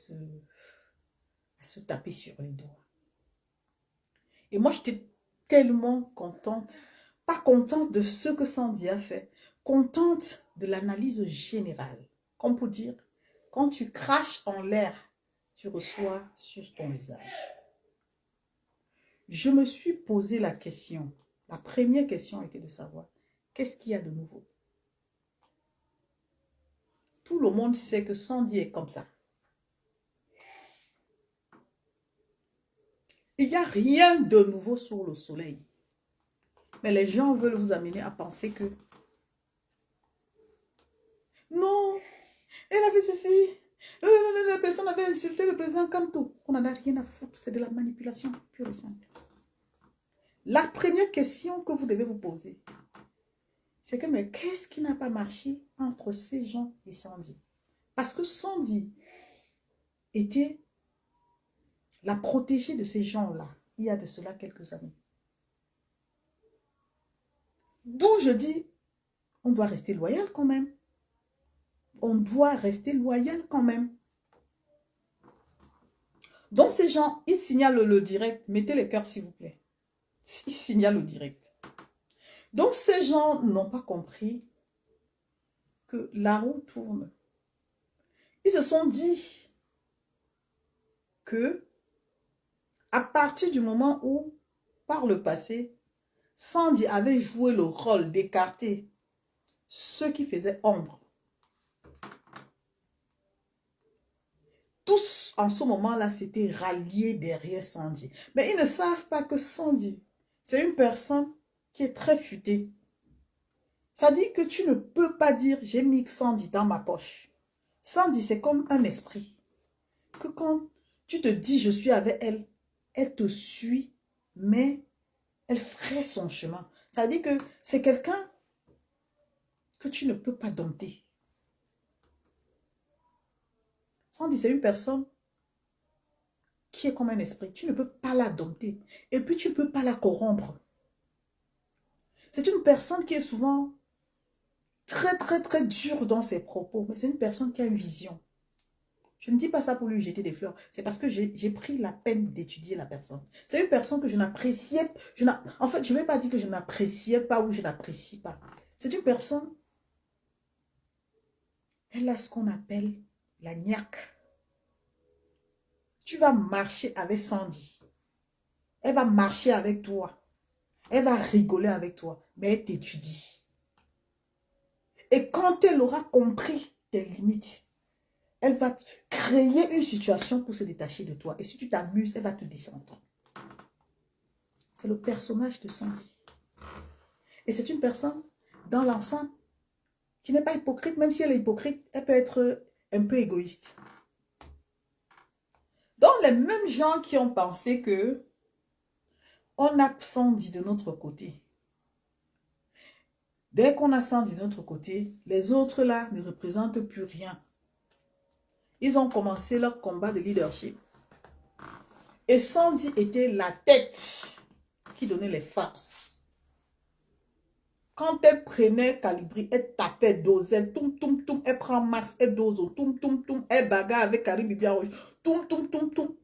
se taper sur les doigts. Et moi, j'étais tellement contente, pas contente de ce que Sandy a fait, contente de l'analyse générale. Comme pour dire, quand tu craches en l'air, tu reçois sur ton visage. Je me suis posé la question. La première question était de savoir, qu'est-ce qu'il y a de nouveau? Tout le monde sait que Sandy est comme ça. Il n'y a rien de nouveau sur le soleil. Mais les gens veulent vous amener à penser que non, elle avait ceci. La personne avait insulté le président Kamto. On n'en a rien à foutre. C'est de la manipulation pure et simple. La première question que vous devez vous poser, c'est que mais qu'est-ce qui n'a pas marché entre ces gens et Sandy? Parce que Sandy était la protégée de ces gens-là, il y a de cela quelques années. D'où je dis, on doit rester loyal quand même. On doit rester loyal quand même. Donc ces gens, ils signalent le direct. Mettez les cœurs s'il vous plaît. Ils signalent le direct. Donc ces gens n'ont pas compris que la roue tourne. Ils se sont dit que à partir du moment où, par le passé, Sandy avait joué le rôle d'écarter ceux qui faisaient ombre, tous en ce moment-là s'étaient ralliés derrière Sandy. Mais ils ne savent pas que Sandy, c'est une personne qui est très futée. Ça dit que tu ne peux pas dire j'ai mis Sandy dans ma poche. Sandy, c'est comme un esprit. Que quand tu te dis je suis avec elle, elle te suit, mais elle ferait son chemin. Ça dit que c'est quelqu'un que tu ne peux pas dompter. Sandy, c'est une personne qui est comme un esprit. Tu ne peux pas la dompter. Et puis, tu ne peux pas la corrompre. C'est une personne qui est souvent très, très, très dure dans ses propos. Mais c'est une personne qui a une vision. Je ne dis pas ça pour lui jeter des fleurs. C'est parce que j'ai pris la peine d'étudier la personne. C'est une personne que je n'appréciais. En fait, je ne vais pas dire que je n'appréciais pas ou je n'apprécie pas. C'est une personne. Elle a ce qu'on appelle la niaque. Tu vas marcher avec Sandy. Elle va marcher avec toi. Elle va rigoler avec toi. Mais elle t'étudie. Et quand elle aura compris tes limites, elle va créer une situation pour se détacher de toi. Et si tu t'amuses, elle va te descendre. C'est le personnage de Sandy. Et c'est une personne, dans l'ensemble, qui n'est pas hypocrite. Même si elle est hypocrite, elle peut être un peu égoïste. Donc, les mêmes gens qui ont pensé que on a Sandy de notre côté. Dès qu'on a Sandy de notre côté, les autres là ne représentent plus rien. Ils ont commencé leur combat de leadership. Et Sandy était la tête qui donnait les forces. Quand elle prenait Calibri, elle tapait, dosait, toum, toum, toum, elle prend Max, elle dose, toum, toum, toum, elle bagarre avec Karim Bibia Rouge.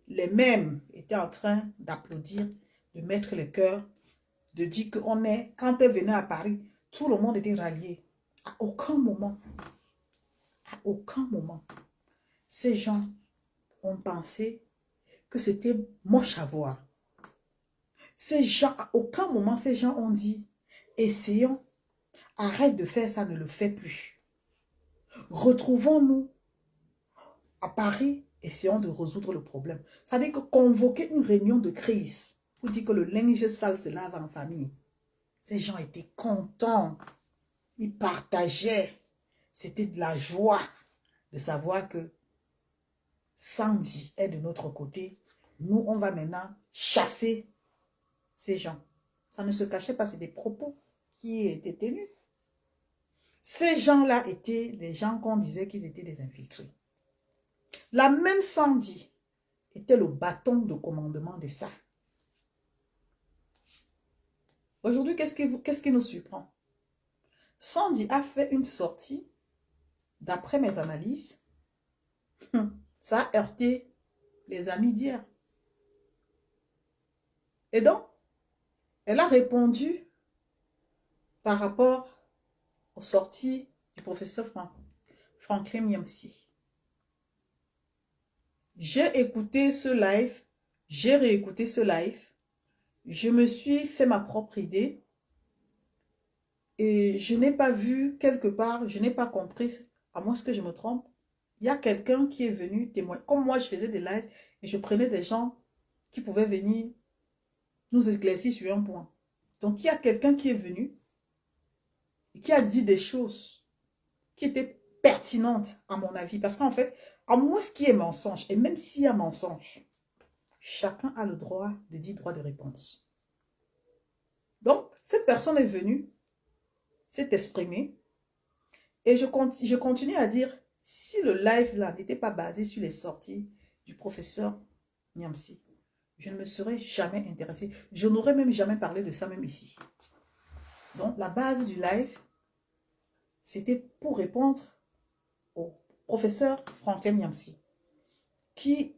Les mêmes étaient en train d'applaudir, de mettre les cœurs, de dire qu'on est, quand elle venait à Paris, tout le monde était rallié. À aucun moment, ces gens ont pensé que c'était moche à voir. Ces gens, à aucun moment, ces gens ont dit, essayons, arrête de faire ça, ne le fais plus. Retrouvons-nous à Paris, essayons de résoudre le problème. Ça veut dire que convoquer une réunion de crise pour dire que le linge sale se lave en famille. Ces gens étaient contents. Ils partageaient. C'était de la joie de savoir que Sandy est de notre côté. Nous, on va maintenant chasser ces gens. Ça ne se cachait pas, c'est des propos qui étaient tenus. Ces gens-là étaient des gens qu'on disait qu'ils étaient des infiltrés. La même Sandy était le bâton de commandement de ça. Aujourd'hui, qu'est-ce qui nous surprend? Sandy a fait une sortie, d'après mes analyses, ça a heurté les amis d'hier. Et donc, elle a répondu par rapport aux sorties du professeur Franklin Nyamsi. J'ai écouté ce live, j'ai réécouté ce live, je me suis fait ma propre idée et je n'ai pas vu quelque part, je n'ai pas compris, à moins que je me trompe, il y a quelqu'un qui est venu témoigner. Comme moi, je faisais des lives et je prenais des gens qui pouvaient venir nous éclaircir sur un point. Donc, il y a quelqu'un qui est venu et qui a dit des choses qui étaient pertinentes à mon avis. Parce qu'en fait, à moins ce qui est mensonge, et même s'il y a mensonge, chacun a le droit de dire droit de réponse. Donc, cette personne est venue, s'est exprimée, et je continue à dire, si le live là n'était pas basé sur les sorties du professeur Nyamsi, je ne me serais jamais intéressée. Je n'aurais même jamais parlé de ça même ici. Donc, la base du live, c'était pour répondre au professeur Franklin Nyamsi, qui,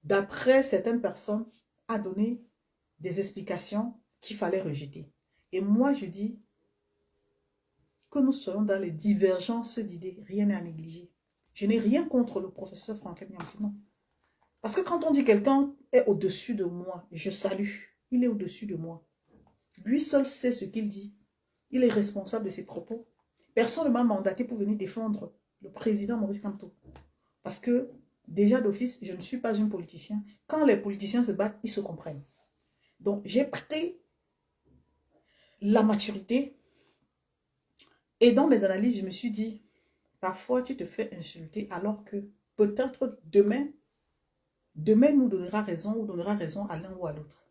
d'après certaines personnes, a donné des explications qu'il fallait rejeter. Et moi, je dis que nous serons dans les divergences d'idées, rien n'est à négliger. Je n'ai rien contre le professeur Franklin Nyamsi, non. Parce que quand on dit quelqu'un est au-dessus de moi, je salue. Il est au-dessus de moi. Lui seul sait ce qu'il dit. Il est responsable de ses propos. Personne ne m'a mandaté pour venir défendre le président Maurice Kamto. Parce que, déjà d'office, je ne suis pas un politicien. Quand les politiciens se battent, ils se comprennent. Donc, j'ai pris la maturité. Et dans mes analyses, je me suis dit, parfois tu te fais insulter alors que peut-être demain nous donnera raison ou donnera raison à l'un ou à l'autre.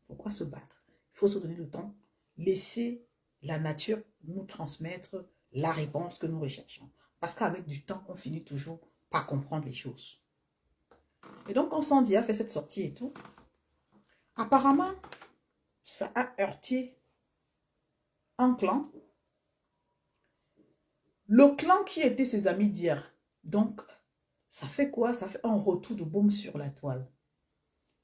Pourquoi se battre? Il faut se donner le temps, laisser la nature nous transmettre la réponse que nous recherchons. Parce qu'avec du temps, on finit toujours par comprendre les choses. Et donc, quand Sandy a fait cette sortie et tout, apparemment, ça a heurté un clan. Le clan qui était ses amis d'hier. Donc, ça fait quoi? Ça fait un retour de baume sur la toile.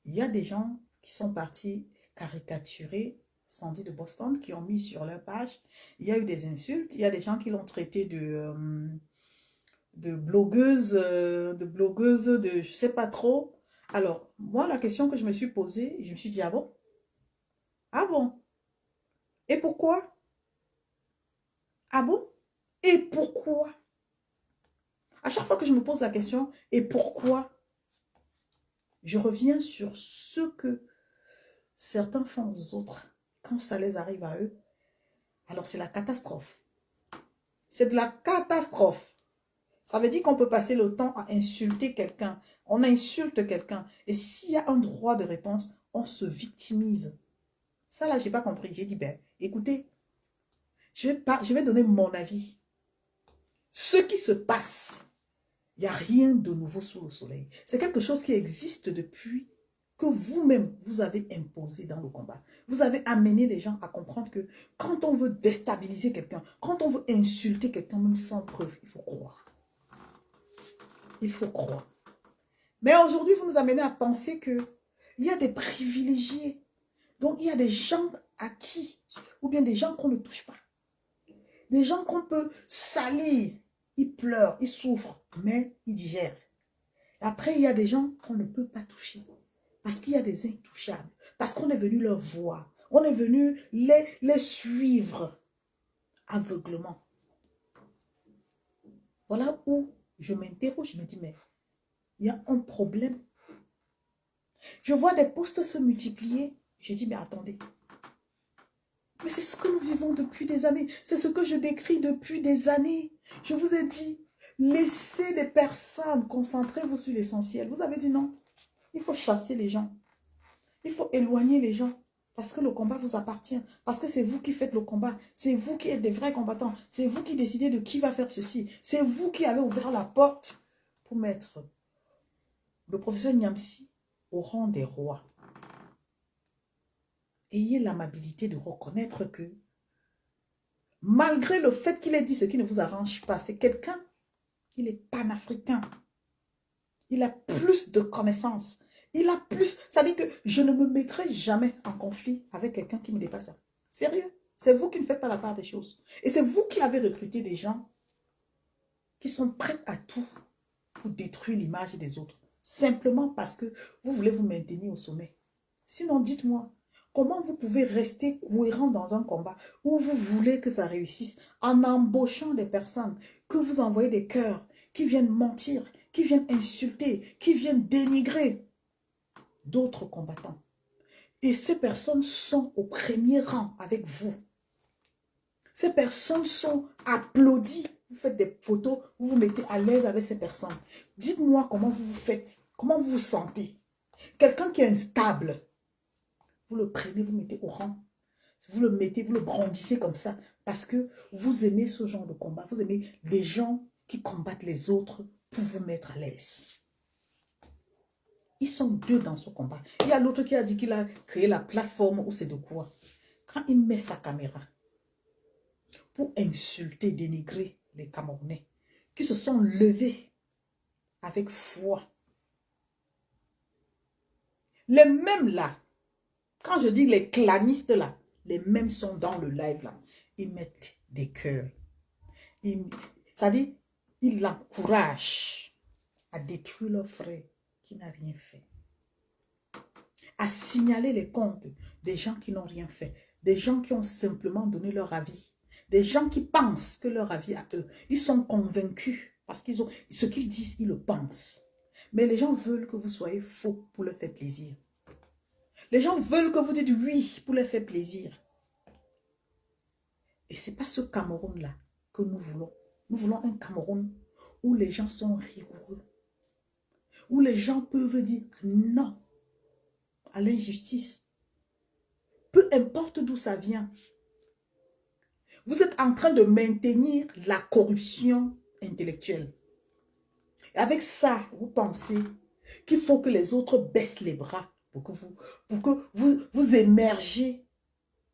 Il y a des gens qui sont partis caricaturer Sandy de Boston, qui ont mis sur leur page. Il y a eu des insultes. Il y a des gens qui l'ont traité de blogueuse, de je sais pas trop. Alors, moi, la question que je me suis posée, je me suis dit, ah bon? Ah bon? Et pourquoi? Ah bon? Et pourquoi? À chaque fois que je me pose la question, et pourquoi? Je reviens sur ce que certains font aux autres. Quand ça les arrive à eux, alors c'est la catastrophe. C'est de la catastrophe. Ça veut dire qu'on peut passer le temps à insulter quelqu'un. On insulte quelqu'un. Et s'il y a un droit de réponse, on se victimise. Ça là, je n'ai pas compris. J'ai dit, ben, écoutez, je vais donner mon avis. Ce qui se passe, il n'y a rien de nouveau sous le soleil. C'est quelque chose qui existe depuis que vous-même, vous avez imposé dans le combat. Vous avez amené les gens à comprendre que quand on veut déstabiliser quelqu'un, quand on veut insulter quelqu'un, même sans preuve, il faut croire. Il faut croire. Mais aujourd'hui, vous nous amenez à penser que il y a des privilégiés. Donc, il y a des gens à qui, ou bien des gens qu'on ne touche pas. Des gens qu'on peut salir. Ils pleurent, ils souffrent, mais ils digèrent. Après, il y a des gens qu'on ne peut pas toucher. Parce qu'il y a des intouchables. Parce qu'on est venu leur voir. On est venu les suivre aveuglement. Voilà où je m'interroge. Je me dis, mais il y a un problème. Je vois des postes se multiplier. Je dis, mais attendez. Mais c'est ce que nous vivons depuis des années. C'est ce que je décris depuis des années. Je vous ai dit, laissez les personnes, concentrez-vous sur l'essentiel. Vous avez dit non. Il faut chasser les gens. Il faut éloigner les gens. Parce que le combat vous appartient. Parce que c'est vous qui faites le combat. C'est vous qui êtes des vrais combattants. C'est vous qui décidez de qui va faire ceci. C'est vous qui avez ouvert la porte pour mettre le professeur Niamsi au rang des rois. Ayez l'amabilité de reconnaître que malgré le fait qu'il ait dit ce qui ne vous arrange pas, c'est quelqu'un, il est panafricain. Il a plus de connaissances. Il a plus... Ça dit que je ne me mettrai jamais en conflit avec quelqu'un qui me dépasse. Sérieux. C'est vous qui ne faites pas la part des choses. Et c'est vous qui avez recruté des gens qui sont prêts à tout pour détruire l'image des autres. Simplement parce que vous voulez vous maintenir au sommet. Sinon, dites-moi, comment vous pouvez rester cohérent dans un combat où vous voulez que ça réussisse en embauchant des personnes que vous envoyez des cœurs qui viennent mentir, qui viennent insulter, qui viennent dénigrer d'autres combattants. Et ces personnes sont au premier rang avec vous. Ces personnes sont applaudies. Vous faites des photos, vous vous mettez à l'aise avec ces personnes. Dites-moi comment vous vous faites, comment vous vous sentez. Quelqu'un qui est instable, vous le prenez, vous le mettez au rang. Vous le mettez, vous le brandissez comme ça parce que vous aimez ce genre de combat. Vous aimez les gens qui combattent les autres pour vous mettre à l'aise. Ils sont deux dans ce combat. Il y a l'autre qui a dit qu'il a créé la plateforme où c'est de quoi. Quand il met sa caméra pour insulter, dénigrer les Camerounais qui se sont levés avec foi. Les mêmes là, quand je dis les clanistes là, les mêmes sont dans le live là. Ils mettent des cœurs. Ça dit, ils l'encouragent à détruire leur frère qui n'a rien fait. À signaler les comptes des gens qui n'ont rien fait. Des gens qui ont simplement donné leur avis. Des gens qui pensent que leur avis à eux. Ils sont convaincus parce qu'ils ont ce qu'ils disent, ils le pensent. Mais les gens veulent que vous soyez faux pour leur faire plaisir. Les gens veulent que vous dites oui pour leur faire plaisir. Et ce n'est pas ce Cameroun-là que nous voulons. Nous voulons un Cameroun où les gens sont rigoureux. Où les gens peuvent dire non à l'injustice. Peu importe d'où ça vient. Vous êtes en train de maintenir la corruption intellectuelle. Et avec ça, vous pensez qu'il faut que les autres baissent les bras pour que vous émergez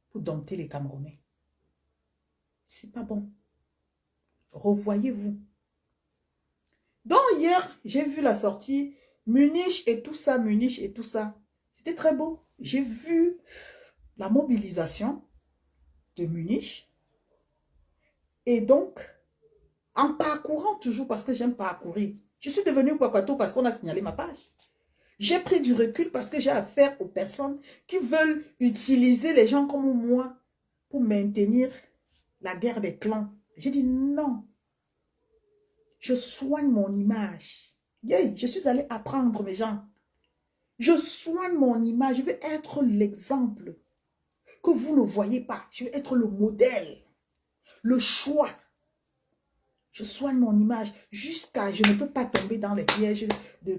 pour dompter les Camerounais. C'est pas bon. Revoyez-vous. Donc hier, j'ai vu la sortie Munich et tout ça, Munich et tout ça. C'était très beau. J'ai vu la mobilisation de Munich. Et donc, en parcourant toujours, parce que j'aime parcourir, je suis devenue Kwakwato parce qu'on a signalé ma page. J'ai pris du recul parce que j'ai affaire aux personnes qui veulent utiliser les gens comme moi pour maintenir la guerre des clans. J'ai dit non. Je soigne mon image. Yeah, je suis allée apprendre mes gens. Je soigne mon image. Je veux être l'exemple que vous ne voyez pas. Je veux être le modèle, le choix. Je soigne mon image jusqu'à... Je ne peux pas tomber dans les pièges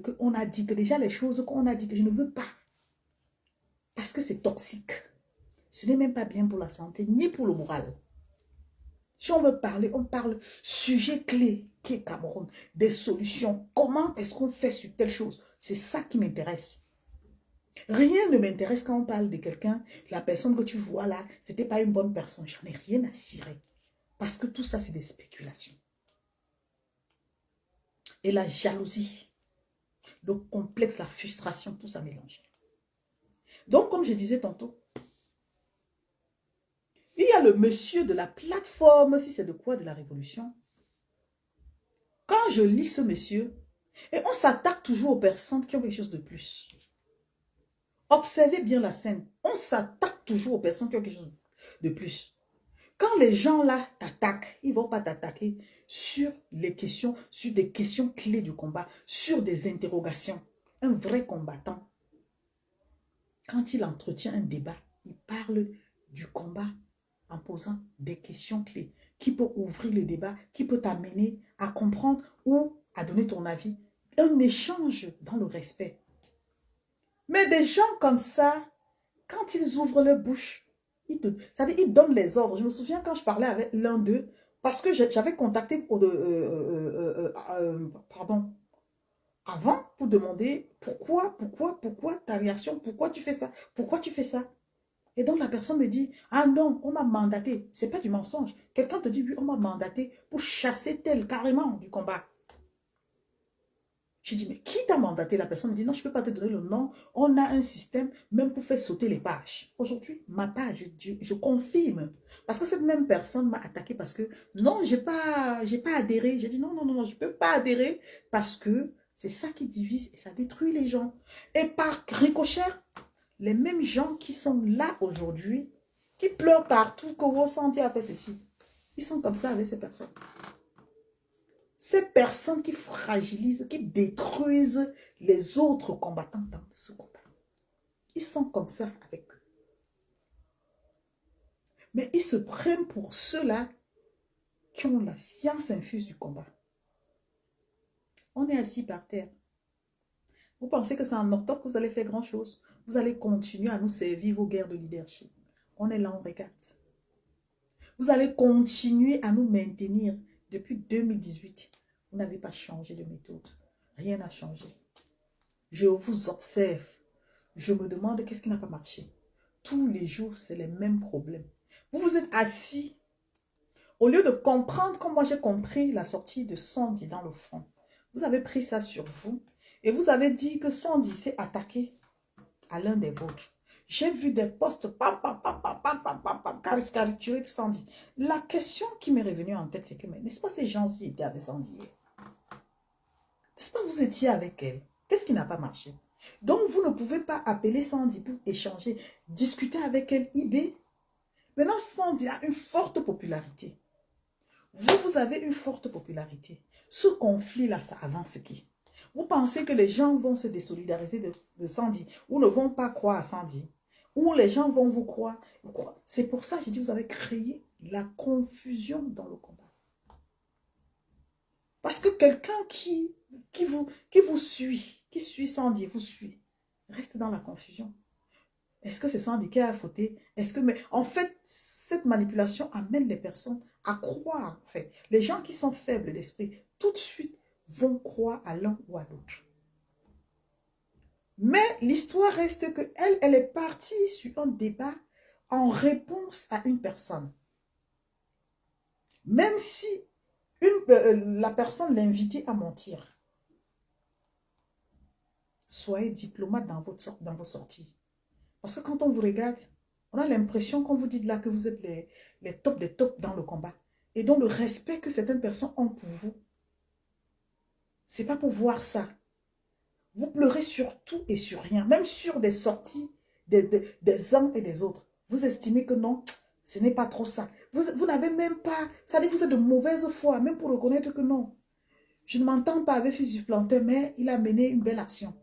qu'on a dit, que déjà les choses qu'on a dit que je ne veux pas. Parce que c'est toxique. Ce n'est même pas bien pour la santé, ni pour le moral. Si on veut parler, on parle sujet clé qui est Cameroun, des solutions. Comment est-ce qu'on fait sur telle chose? C'est ça qui m'intéresse. Rien ne m'intéresse quand on parle de quelqu'un, la personne que tu vois là, c'était pas une bonne personne. J'en ai rien à cirer. Parce que tout ça, c'est des spéculations. Et la jalousie. Le complexe, la frustration, tout ça mélangé. Donc, comme je disais tantôt, il y a le monsieur de la plateforme, si c'est de quoi, de la révolution. Quand je lis ce monsieur, et on s'attaque toujours aux personnes qui ont quelque chose de plus. Observez bien la scène. On s'attaque toujours aux personnes qui ont quelque chose de plus. Quand les gens là t'attaquent, ils ne vont pas t'attaquer sur les questions, sur des questions clés du combat, sur des interrogations. Un vrai combattant, quand il entretient un débat, il parle du combat en posant des questions clés qui peut ouvrir le débat, qui peut t'amener à comprendre ou à donner ton avis. Un échange dans le respect. Mais des gens comme ça, quand ils ouvrent leur bouche, c'est-à-dire ils donnent les ordres. Je me souviens quand je parlais avec l'un d'eux, parce que j'avais contacté pardon, avant pour demander pourquoi ta réaction, pourquoi tu fais ça, pourquoi tu fais ça. Et donc la personne me dit, ah non, on m'a mandaté. Ce n'est pas du mensonge. Quelqu'un te dit, oui, on m'a mandaté pour chasser tel carrément du combat. Je dis, mais qui t'a mandaté? La personne me dit, non, je ne peux pas te donner le nom. On a un système même pour faire sauter les pages. Aujourd'hui, ma page, je confirme. Parce que cette même personne m'a attaqué parce que, non, j'ai pas adhéré. J'ai dit, non, non, non, je ne peux pas adhérer parce que c'est ça qui divise et ça détruit les gens. Et par ricochet, les mêmes gens qui sont là aujourd'hui, qui pleurent partout, que Rossanti a fait ceci, ils sont comme ça avec ces personnes. Ces personnes qui fragilisent, qui détruisent les autres combattants dans ce combat. Ils sont comme ça avec eux. Mais ils se prennent pour ceux-là qui ont la science infuse du combat. On est assis par terre. Vous pensez que c'est en octobre que vous allez faire grand-chose? Vous allez continuer à nous servir vos guerres de leadership. On est là, on regarde. Vous allez continuer à nous maintenir depuis 2018. Vous n'avez pas changé de méthode. Rien n'a changé. Je vous observe. Je me demande qu'est-ce qui n'a pas marché. Tous les jours, c'est les mêmes problèmes. Vous vous êtes assis. Au lieu de comprendre comme moi j'ai compris la sortie de Sandy dans le fond, vous avez pris ça sur vous et vous avez dit que Sandy s'est attaqué à l'un des vôtres. J'ai vu des posts caricaturés de Sandy. La question qui m'est revenue en tête, c'est que, n'est-ce pas ces gens-ci étaient avec Sandy? N'est-ce pas vous étiez avec elle? Qu'est-ce qui n'a pas marché? Donc, vous ne pouvez pas appeler Sandy pour échanger, discuter avec elle, IB. Maintenant, Sandy a une forte popularité. Vous avez une forte popularité. Ce conflit-là, ça avance qui? Vous pensez que les gens vont se désolidariser de Sandy ou ne vont pas croire à Sandy? Ou les gens vont vous croire? C'est pour ça que j'ai dit, vous avez créé la confusion dans le combat. Parce que quelqu'un qui vous suit, qui suit Sandy, vous suit, reste dans la confusion. Est-ce que c'est Sandy qui a fauté? Est-ce que, mais en fait, cette manipulation amène les personnes à croire. En fait, les gens qui sont faibles d'esprit, tout de suite, vont croire à l'un ou à l'autre. Mais l'histoire reste que elle est partie sur un débat en réponse à une personne. Même si la personne l'invitait à mentir. Soyez diplomate dans vos sorties. Parce que quand on vous regarde, on a l'impression qu'on vous dit là que vous êtes les tops des tops dans le combat. Et donc le respect que certaines personnes ont pour vous, c'est pas pour voir ça. Vous pleurez sur tout et sur rien, même sur des sorties des uns et des autres. Vous estimez que non, ce n'est pas trop ça. Vous n'avez même pas, ça dit vous êtes de mauvaise foi, même pour reconnaître que non. Je ne m'entends pas avec Fils du Planteur, mais il a mené une belle action.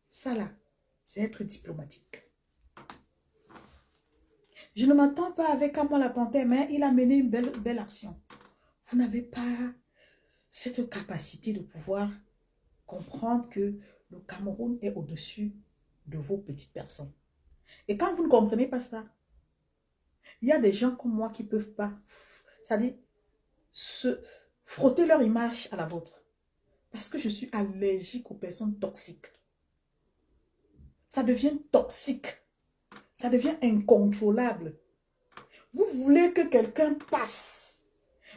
Ça là, c'est être diplomatique. Je ne m'entends pas avec Kamon la Panthère, mais il a mené une belle action. Vous n'avez pas cette capacité de pouvoir comprendre que le Cameroun est au-dessus de vos petites personnes. Et quand vous ne comprenez pas ça, il y a des gens comme moi qui ne peuvent pas, c'est-à-dire se frotter leur image à la vôtre. Parce que je suis allergique aux personnes toxiques. Ça devient toxique. Ça devient incontrôlable. Vous voulez que quelqu'un passe.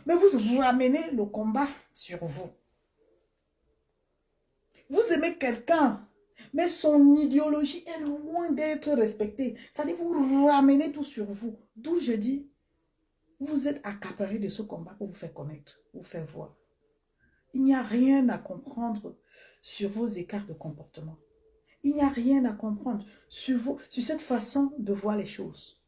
Mais vous ramenez le combat sur vous. Vous aimez quelqu'un, mais son idéologie est loin d'être respectée. Ça dit, vous ramenez tout sur vous. D'où je dis, vous êtes accaparé de ce combat pour vous faire connaître, vous faire voir. Il n'y a rien à comprendre sur vos écarts de comportement. Il n'y a rien à comprendre sur cette façon de voir les choses.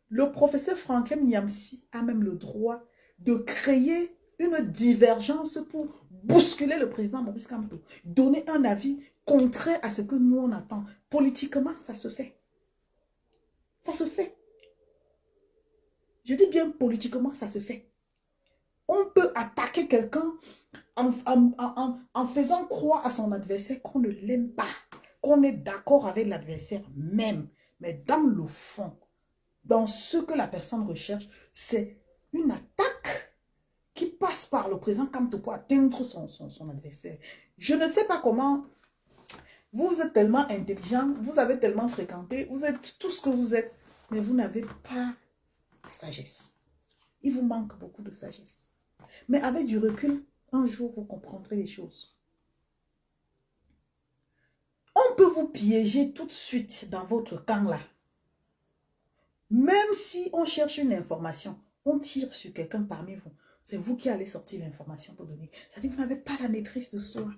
Le professeur Franklin Nyamsi a même le droit de créer une divergence pour bousculer le président Maurice Kamto, donner un avis contraire à ce que nous on attend. Politiquement, ça se fait. Ça se fait. Je dis bien politiquement, ça se fait. On peut attaquer quelqu'un en faisant croire à son adversaire qu'on ne l'aime pas, qu'on est d'accord avec l'adversaire même. Mais dans le fond, dans ce que la personne recherche, c'est une attaque qui passe par le présent Kamto pour atteindre son adversaire. Je ne sais pas comment, vous êtes tellement intelligent, vous avez tellement fréquenté, vous êtes tout ce que vous êtes, mais vous n'avez pas la sagesse. Il vous manque beaucoup de sagesse. Mais avec du recul, un jour, vous comprendrez les choses. On peut vous piéger tout de suite dans votre camp là. Même si on cherche une information, on tire sur quelqu'un parmi vous. C'est vous qui allez sortir l'information pour donner. C'est-à-dire que vous n'avez pas la maîtrise de soi.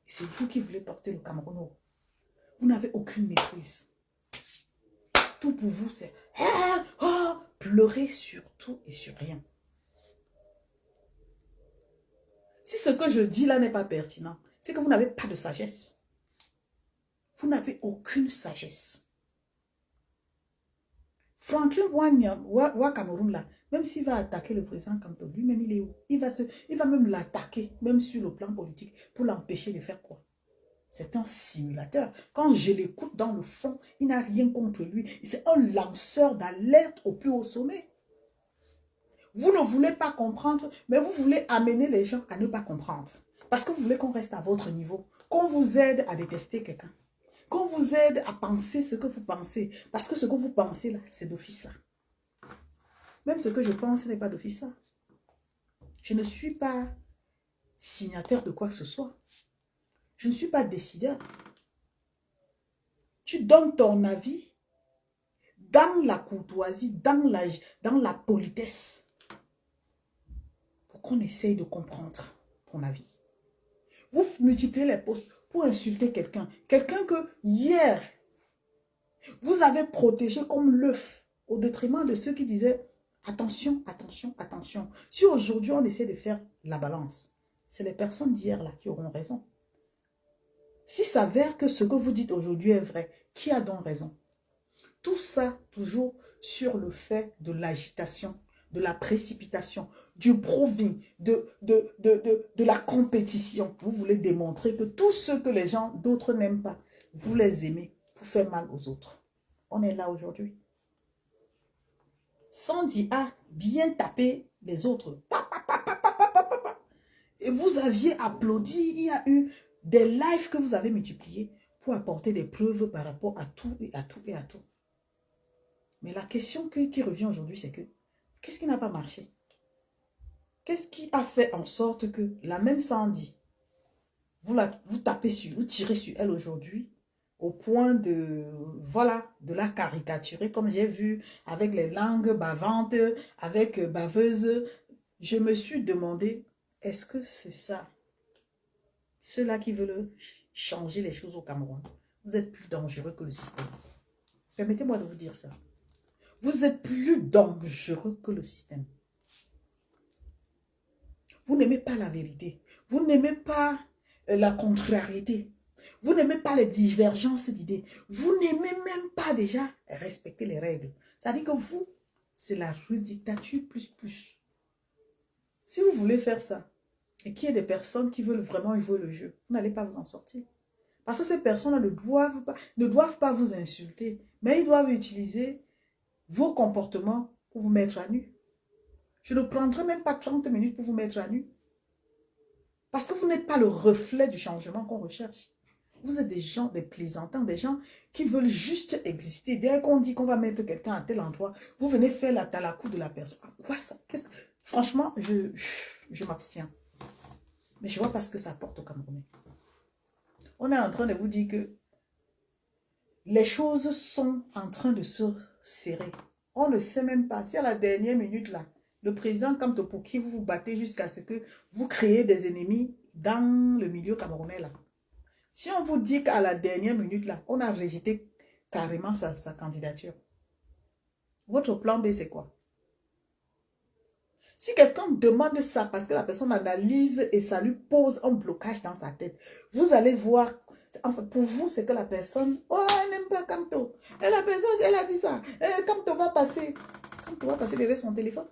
C'est vous qui voulez porter le Cameroun haut. Vous n'avez aucune maîtrise. Tout pour vous, c'est pleurer sur tout et sur rien. Si ce que je dis là n'est pas pertinent, c'est que vous n'avez pas de sagesse. Vous n'avez aucune sagesse. Franklin Wa Cameroun là, même s'il va attaquer le président Kamto, lui-même il est où? Il va même l'attaquer, même sur le plan politique, pour l'empêcher de faire quoi? C'est un simulateur. Quand je l'écoute dans le fond, il n'a rien contre lui. C'est un lanceur d'alerte au plus haut sommet. Vous ne voulez pas comprendre, mais vous voulez amener les gens à ne pas comprendre. Parce que vous voulez qu'on reste à votre niveau, qu'on vous aide à détester quelqu'un, qu'on vous aide à penser ce que vous pensez. Parce que ce que vous pensez là, c'est d'office ça. Même ce que je pense n'est pas d'office ça. Je ne suis pas signataire de quoi que ce soit. Je ne suis pas décideur. Tu donnes ton avis dans la courtoisie, dans la politesse, pour qu'on essaye de comprendre ton avis. Vous multipliez les posts pour insulter quelqu'un. Quelqu'un que hier, vous avez protégé comme l'œuf, au détriment de ceux qui disaient attention, attention, attention. Si aujourd'hui on essaie de faire la balance, c'est les personnes d'hier là qui auront raison. S'il s'avère que ce que vous dites aujourd'hui est vrai, qui a donc raison? Tout ça toujours sur le fait de l'agitation, de la précipitation, du proving, de la compétition. Vous voulez démontrer que tout ce que les gens d'autres n'aiment pas, vous les aimez pour faire mal aux autres. On est là aujourd'hui. Sandy a bien tapé les autres. Et vous aviez applaudi, il y a eu des lives que vous avez multipliés pour apporter des preuves par rapport à tout et à tout et à tout. Mais la question qui revient aujourd'hui, c'est que qu'est-ce qui n'a pas marché? Qu'est-ce qui a fait en sorte que la même Sandy, vous tapez sur, vous tirez sur elle aujourd'hui, au point de, voilà, de la caricaturer, comme j'ai vu, avec les langues bavantes, avec baveuses. Je me suis demandé, est-ce que c'est ça? Ceux-là qui veulent changer les choses au Cameroun, vous êtes plus dangereux que le système. Permettez-moi de vous dire ça. Vous êtes plus dangereux que le système. Vous n'aimez pas la vérité. Vous n'aimez pas la contrariété. Vous n'aimez pas les divergences d'idées. Vous n'aimez même pas déjà respecter les règles. C'est-à-dire que vous, c'est la redictature plus. Si vous voulez faire ça, et qu'il y ait des personnes qui veulent vraiment jouer le jeu, vous n'allez pas vous en sortir. Parce que ces personnes-là ne doivent pas vous insulter, mais ils doivent utiliser vos comportements pour vous mettre à nu. Je ne prendrai même pas 30 minutes pour vous mettre à nu. Parce que vous n'êtes pas le reflet du changement qu'on recherche. Vous êtes des gens, des plaisantins, des gens qui veulent juste exister. Dès qu'on dit qu'on va mettre quelqu'un à tel endroit, vous venez faire la talakou de la personne. Quoi ça? Franchement, je m'abstiens. Mais je ne vois pas ce que ça apporte au Camerounais. On est en train de vous dire que les choses sont en train de se serrer. On ne sait même pas. Si à la dernière minute, là, le président Kamto, pour qui vous vous battez jusqu'à ce que vous créez des ennemis dans le milieu camerounais, là. Si on vous dit qu'à la dernière minute, là, on a rejeté carrément sa candidature, votre plan B, c'est quoi? Si quelqu'un demande ça parce que la personne analyse et ça lui pose un blocage dans sa tête, vous allez voir, enfin, pour vous, c'est que la personne, oh, elle n'aime pas Kamto. Et la personne, elle a dit ça. Kamto va passer. Kamto va passer derrière son téléphone.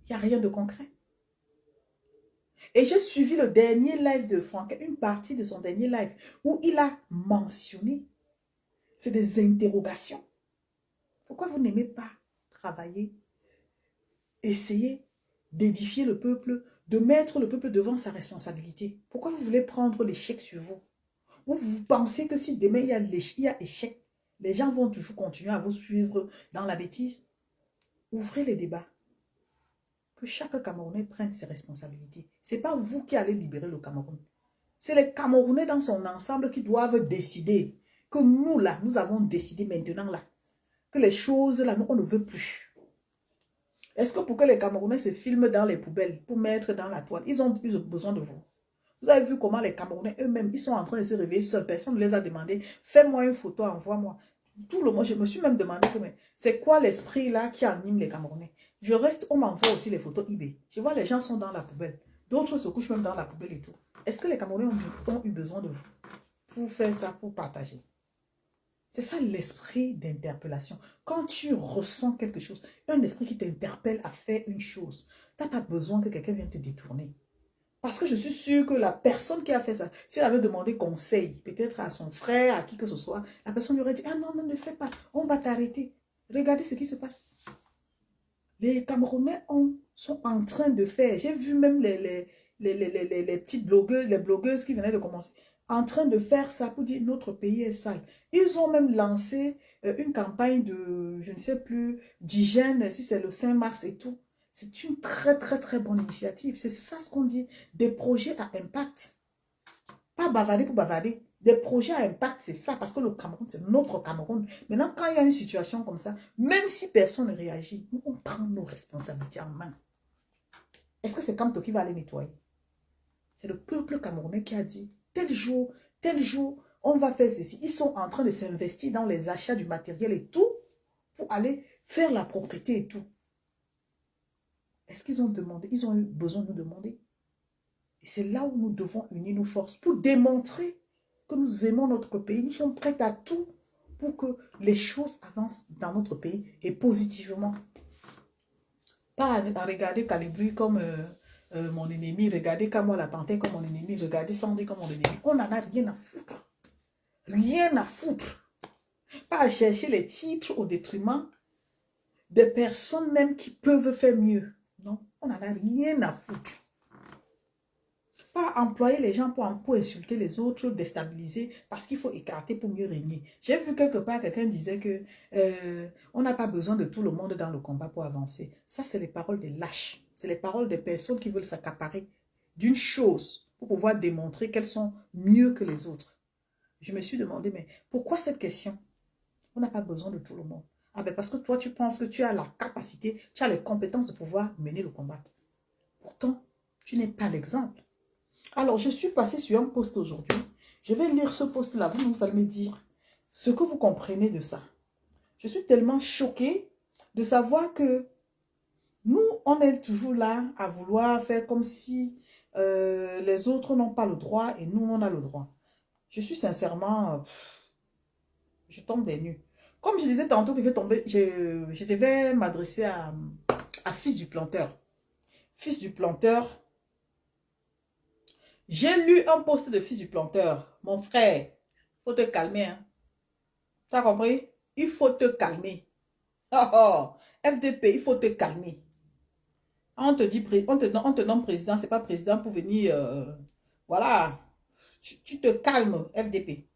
Il n'y a rien de concret. Et j'ai suivi le dernier live de Franck, une partie de son dernier live, où il a mentionné, c'est des interrogations. Pourquoi vous n'aimez pas travailler, essayer d'édifier le peuple, de mettre le peuple devant sa responsabilité? Pourquoi vous voulez prendre l'échec sur vous? Ou vous pensez que si demain il y a échec, les gens vont toujours continuer à vous suivre dans la bêtise? Ouvrez les débats. Que chaque Camerounais prenne ses responsabilités. Ce n'est pas vous qui allez libérer le Cameroun. C'est les Camerounais dans son ensemble qui doivent décider. Que nous, là, nous avons décidé maintenant, là, que les choses, là, on ne veut plus. Est-ce que pour que les Camerounais se filment dans les poubelles, pour mettre dans la toile, ils ont plus besoin de vous? Vous avez vu comment les Camerounais eux-mêmes, ils sont en train de se réveiller seuls. Personne ne les a demandé. Fais-moi une photo, envoie-moi. Tout le monde, je me suis même demandé, c'est quoi l'esprit là qui anime les Camerounais? Je reste, on m'envoie aussi les photos eBay. Je vois les gens sont dans la poubelle. D'autres se couchent même dans la poubelle et tout. Est-ce que les Camerounais ont eu besoin de vous pour faire ça, pour partager? C'est ça l'esprit d'interpellation. Quand tu ressens quelque chose, un esprit qui t'interpelle à faire une chose, tu n'as pas besoin que quelqu'un vienne te détourner. Parce que je suis sûre que la personne qui a fait ça, si elle avait demandé conseil, peut-être à son frère, à qui que ce soit, la personne lui aurait dit, ah non, non, ne fais pas, on va t'arrêter. Regardez ce qui se passe. Les Camerounais sont en train de faire, j'ai vu même les petites blogueuses, les blogueuses qui venaient de commencer, en train de faire ça pour dire notre pays est sale. Ils ont même lancé une campagne de, je ne sais plus, d'hygiène, si c'est le 5 mars et tout. C'est une très, très, très bonne initiative. C'est ça ce qu'on dit, des projets à impact. Pas bavarder pour bavarder. Des projets à impact, c'est ça, parce que le Cameroun, c'est notre Cameroun. Maintenant, quand il y a une situation comme ça, même si personne ne réagit, nous, on prend nos responsabilités en main. Est-ce que c'est Kamto qui va aller nettoyer? C'est le peuple camerounais qui a dit, tel jour, on va faire ceci. Ils sont en train de s'investir dans les achats du matériel et tout, pour aller faire la propreté et tout. Est-ce qu'ils ont demandé? Ils ont eu besoin de nous demander. Et c'est là où nous devons unir nos forces pour démontrer que nous aimons notre pays. Nous sommes prêts à tout pour que les choses avancent dans notre pays et positivement. Pas à regarder Calibri comme mon ennemi, regarder Kamwa la panthère comme mon ennemi, regarder Sandy comme mon ennemi. On n'en a rien à foutre. Rien à foutre. Pas à chercher les titres au détriment des personnes même qui peuvent faire mieux. Non, on n'en a rien à foutre. Pas employer les gens pour insulter les autres, déstabiliser, parce qu'il faut écarter pour mieux régner. J'ai vu quelque part, quelqu'un disait que on n'a pas besoin de tout le monde dans le combat pour avancer. Ça, c'est les paroles des lâches. C'est les paroles des personnes qui veulent s'accaparer d'une chose pour pouvoir démontrer qu'elles sont mieux que les autres. Je me suis demandé, mais pourquoi cette question? On n'a pas besoin de tout le monde. Ah ben parce que toi, tu penses que tu as la capacité, tu as les compétences de pouvoir mener le combat. Pourtant, tu n'es pas l'exemple. Alors, je suis passée sur un post aujourd'hui. Je vais lire ce post-là. Vous allez me dire ce que vous comprenez de ça. Je suis tellement choquée de savoir que nous, on est toujours là à vouloir faire comme si les autres n'ont pas le droit et nous, on a le droit. Je suis sincèrement... je tombe des nues. Comme je disais tantôt que je devais m'adresser à Fils du planteur. Fils du planteur... J'ai lu un post de Fils du planteur. Mon frère, il faut te calmer. Hein. Tu as compris? Il faut te calmer. Oh, oh. FDP, il faut te calmer. On te dit, on te nomme président, c'est pas président pour venir... voilà. Tu te calmes, FDP.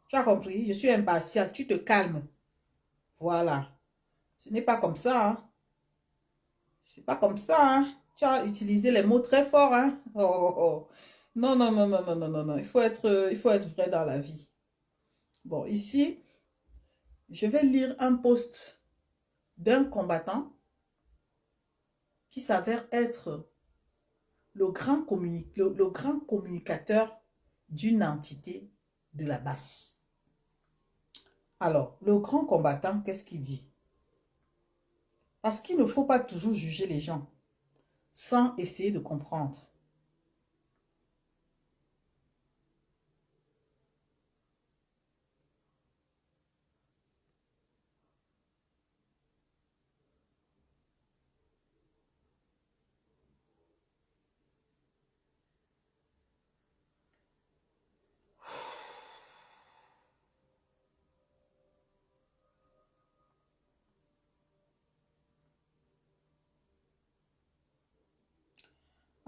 Tu as compris? Je suis impartial. Tu te calmes. Voilà. Ce n'est pas comme ça. Hein. C'est pas comme ça. Hein. Tu as utilisé les mots très forts, hein? Oh, oh, oh. Non, non, non, non, non, non, non, non. Il faut être vrai dans la vie. Bon, ici, je vais lire un post d'un combattant qui s'avère être le grand communicateur d'une entité de la basse. Alors, le grand combattant, qu'est-ce qu'il dit? Parce qu'il ne faut pas toujours juger les gens sans essayer de comprendre.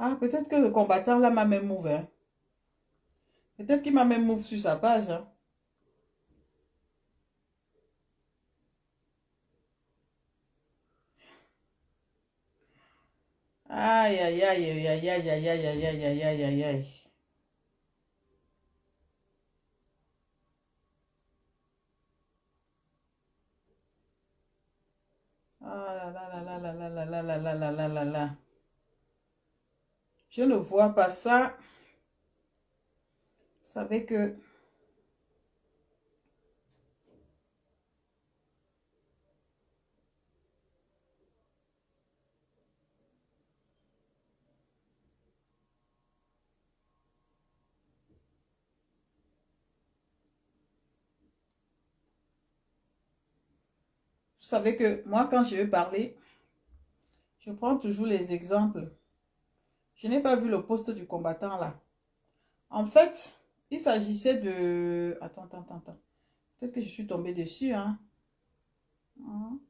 Ah, peut-être que le combattant là m'a même move, hein. Peut-être qu'il m'a même move sur sa page, hein. Aïe, aïe, aïe, aïe, aïe, aïe, aïe, aïe, aïe, aïe, aïe, aïe, aïe, aïe. Ah là là là là là là là là là là là là là. Je ne vois pas ça. Vous savez que... Vous savez que moi, quand je veux parler, je prends toujours les exemples. Je n'ai pas vu le poste du combattant là. En fait, il s'agissait de... Attends, attends, attends, attends. Peut-être que je suis tombée dessus, hein. Hein.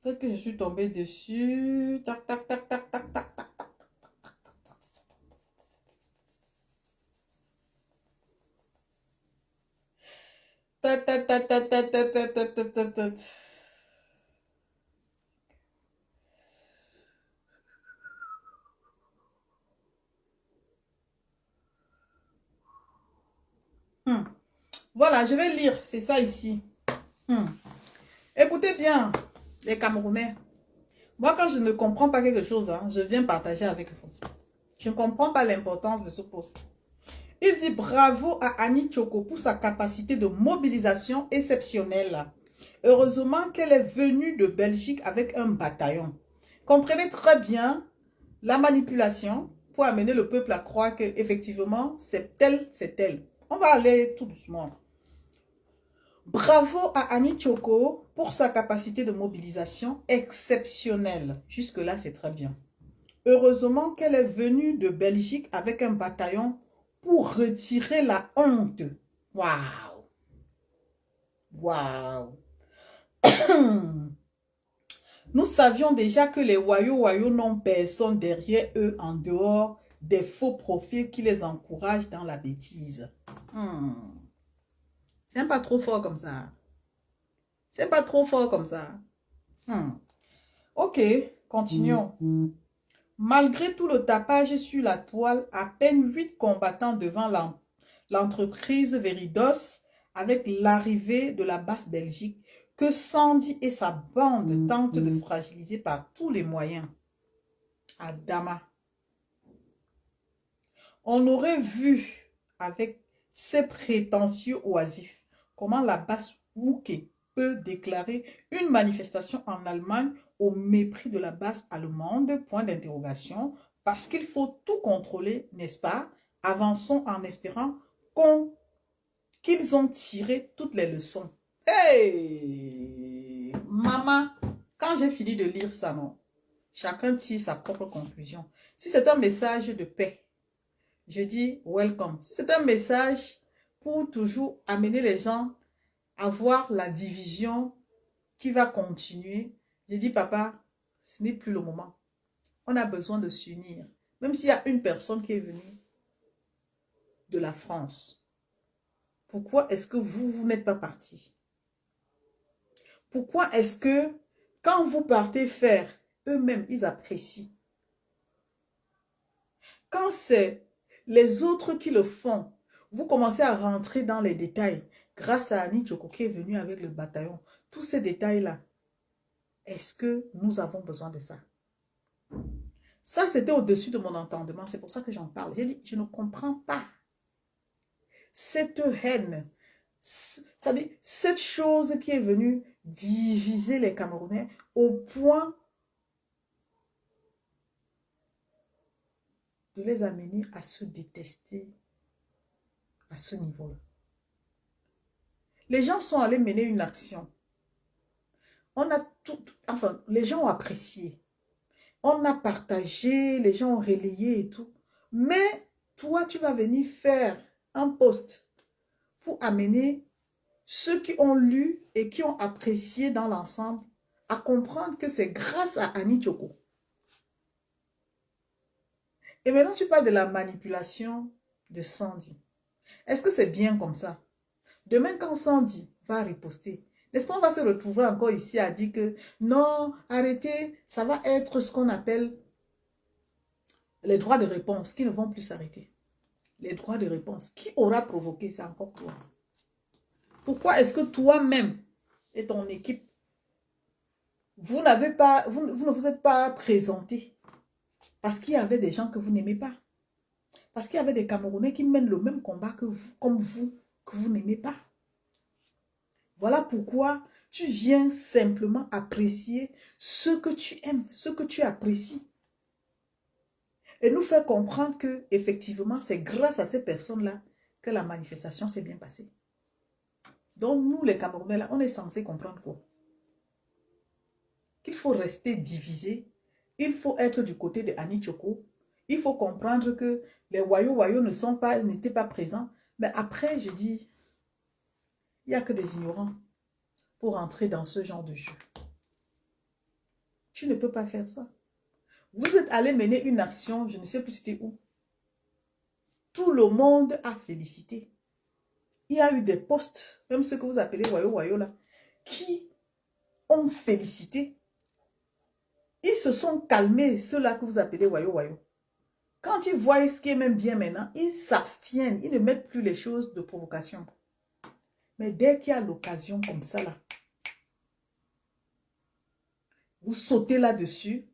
Peut-être que je suis tombée dessus. Tac, tac, tac, tac, tac, tac. Ta, ta, ta, ta, ta, ta, ta, ta, ta, ta, ta. Hmm. Voilà, je vais lire. C'est ça ici. Hmm. Écoutez bien, les Camerounais. Moi, quand je ne comprends pas quelque chose, hein, je viens partager avec vous. Je ne comprends pas l'importance de ce poste. Il dit bravo à Annie Tchoko pour sa capacité de mobilisation exceptionnelle. Heureusement qu'elle est venue de Belgique avec un bataillon. Comprenez très bien la manipulation pour amener le peuple à croire qu'effectivement, c'est elle, c'est elle. On va aller tout doucement. Bravo à Annie Tchoko pour sa capacité de mobilisation exceptionnelle. Jusque-là, c'est très bien. Heureusement qu'elle est venue de Belgique avec un bataillon pour retirer la honte. Waouh! Waouh! Nous savions déjà que les wayots n'ont personne derrière eux en dehors des faux profils qui les encouragent dans la bêtise. C'est pas trop fort comme ça. C'est pas trop fort comme ça. Ok, continuons. Malgré tout le tapage sur la toile, à peine 8 combattants devant l'entreprise Veridos avec l'arrivée de la basse Belgique que Sandy et sa bande tentent de fragiliser par tous les moyens. Adama. On aurait vu avec ses prétentieux oisifs comment la basse Wouké peut déclarer une manifestation en Allemagne au mépris de la base allemande, point d'interrogation, parce qu'il faut tout contrôler, n'est-ce pas? Avançons en espérant qu'ils ont tiré toutes les leçons. Hey! Maman, quand j'ai fini de lire ça, non? Chacun tire sa propre conclusion. Si c'est un message de paix, je dis welcome. Si c'est un message pour toujours amener les gens à voir la division qui va continuer, je dis papa, ce n'est plus le moment. On a besoin de s'unir. Même s'il y a une personne qui est venue de la France, pourquoi est-ce que vous n'êtes pas parti? Pourquoi est-ce que Quand vous partez faire, eux-mêmes, ils apprécient. Quand c'est les autres qui le font, vous commencez à rentrer dans les détails. Grâce à Annie Tchoko qui est venue avec le bataillon, tous ces détails-là, est-ce que nous avons besoin de ça? Ça, c'était au-dessus de mon entendement. C'est pour ça que j'en parle. J'ai dit, je ne comprends pas cette haine, cette chose qui est venue diviser les Camerounais au point de les amener à se détester à ce niveau-là. Les gens sont allés mener une action. On a tout, enfin, les gens ont apprécié. On a partagé, les gens ont relayé et tout. Mais toi, tu vas venir faire un post pour amener ceux qui ont lu et qui ont apprécié dans l'ensemble à comprendre que c'est grâce à Annie Tchoko. Et maintenant, tu parles de la manipulation de Sandy. Est-ce que c'est bien comme ça? Demain, quand Sandy va riposter, n'est-ce pas, on va se retrouver encore ici à dire que non, arrêtez, ça va être ce qu'on appelle les droits de réponse qui ne vont plus s'arrêter. Les droits de réponse. Qui aura provoqué ça encore toi? Pourquoi est-ce que toi-même et ton équipe, vous ne vous êtes pas présenté? Parce qu'il y avait des gens que vous n'aimez pas. Parce qu'il y avait des Camerounais qui mènent le même combat que vous, comme vous, que vous n'aimez pas. Voilà pourquoi tu viens simplement apprécier ce que tu aimes, ce que tu apprécies. Et nous faire comprendre que, effectivement, c'est grâce à ces personnes-là que la manifestation s'est bien passée. Donc, nous, les Camerounais, là, on est censé comprendre quoi? Qu'il faut rester divisé. Il faut être du côté de Annie Tchoko. Il faut comprendre que les Wayo n'étaient pas présents. Mais après, je dis, il n'y a que des ignorants pour entrer dans ce genre de jeu. Tu ne peux pas faire ça. Vous êtes allé mener une action, je ne sais plus c'était où. Tout le monde a félicité. Il y a eu des posts, même ceux que vous appelez Wayo là, qui ont félicité. Ils se sont calmés, ceux-là que vous appelez Wayo. Quand ils voient ce qui est même bien maintenant, ils s'abstiennent, ils ne mettent plus les choses de provocation. Mais dès qu'il y a l'occasion comme ça là, vous sautez là-dessus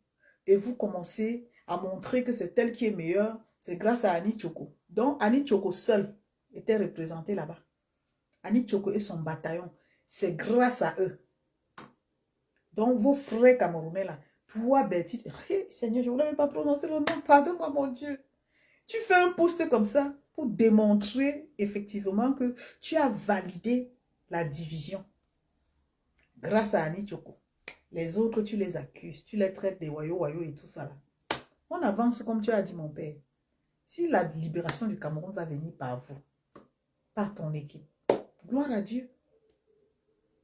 et vous commencez à montrer que c'est elle qui est meilleure, c'est grâce à Annie Tchoko. Donc Annie Tchoko seule était représentée là-bas. Annie Tchoko et son bataillon, c'est grâce à eux. Donc vos frères camerounais là, toi Bertie, hey, Seigneur, je ne voulais même pas prononcer le nom, pardonne-moi mon Dieu. Tu fais un post comme ça pour démontrer effectivement que tu as validé la division grâce à Annie Tchoko. Les autres, tu les accuses, tu les traites des Wayo et tout ça là. On avance comme tu as dit mon père. Si la libération du Cameroun va venir par vous, par ton équipe, gloire à Dieu.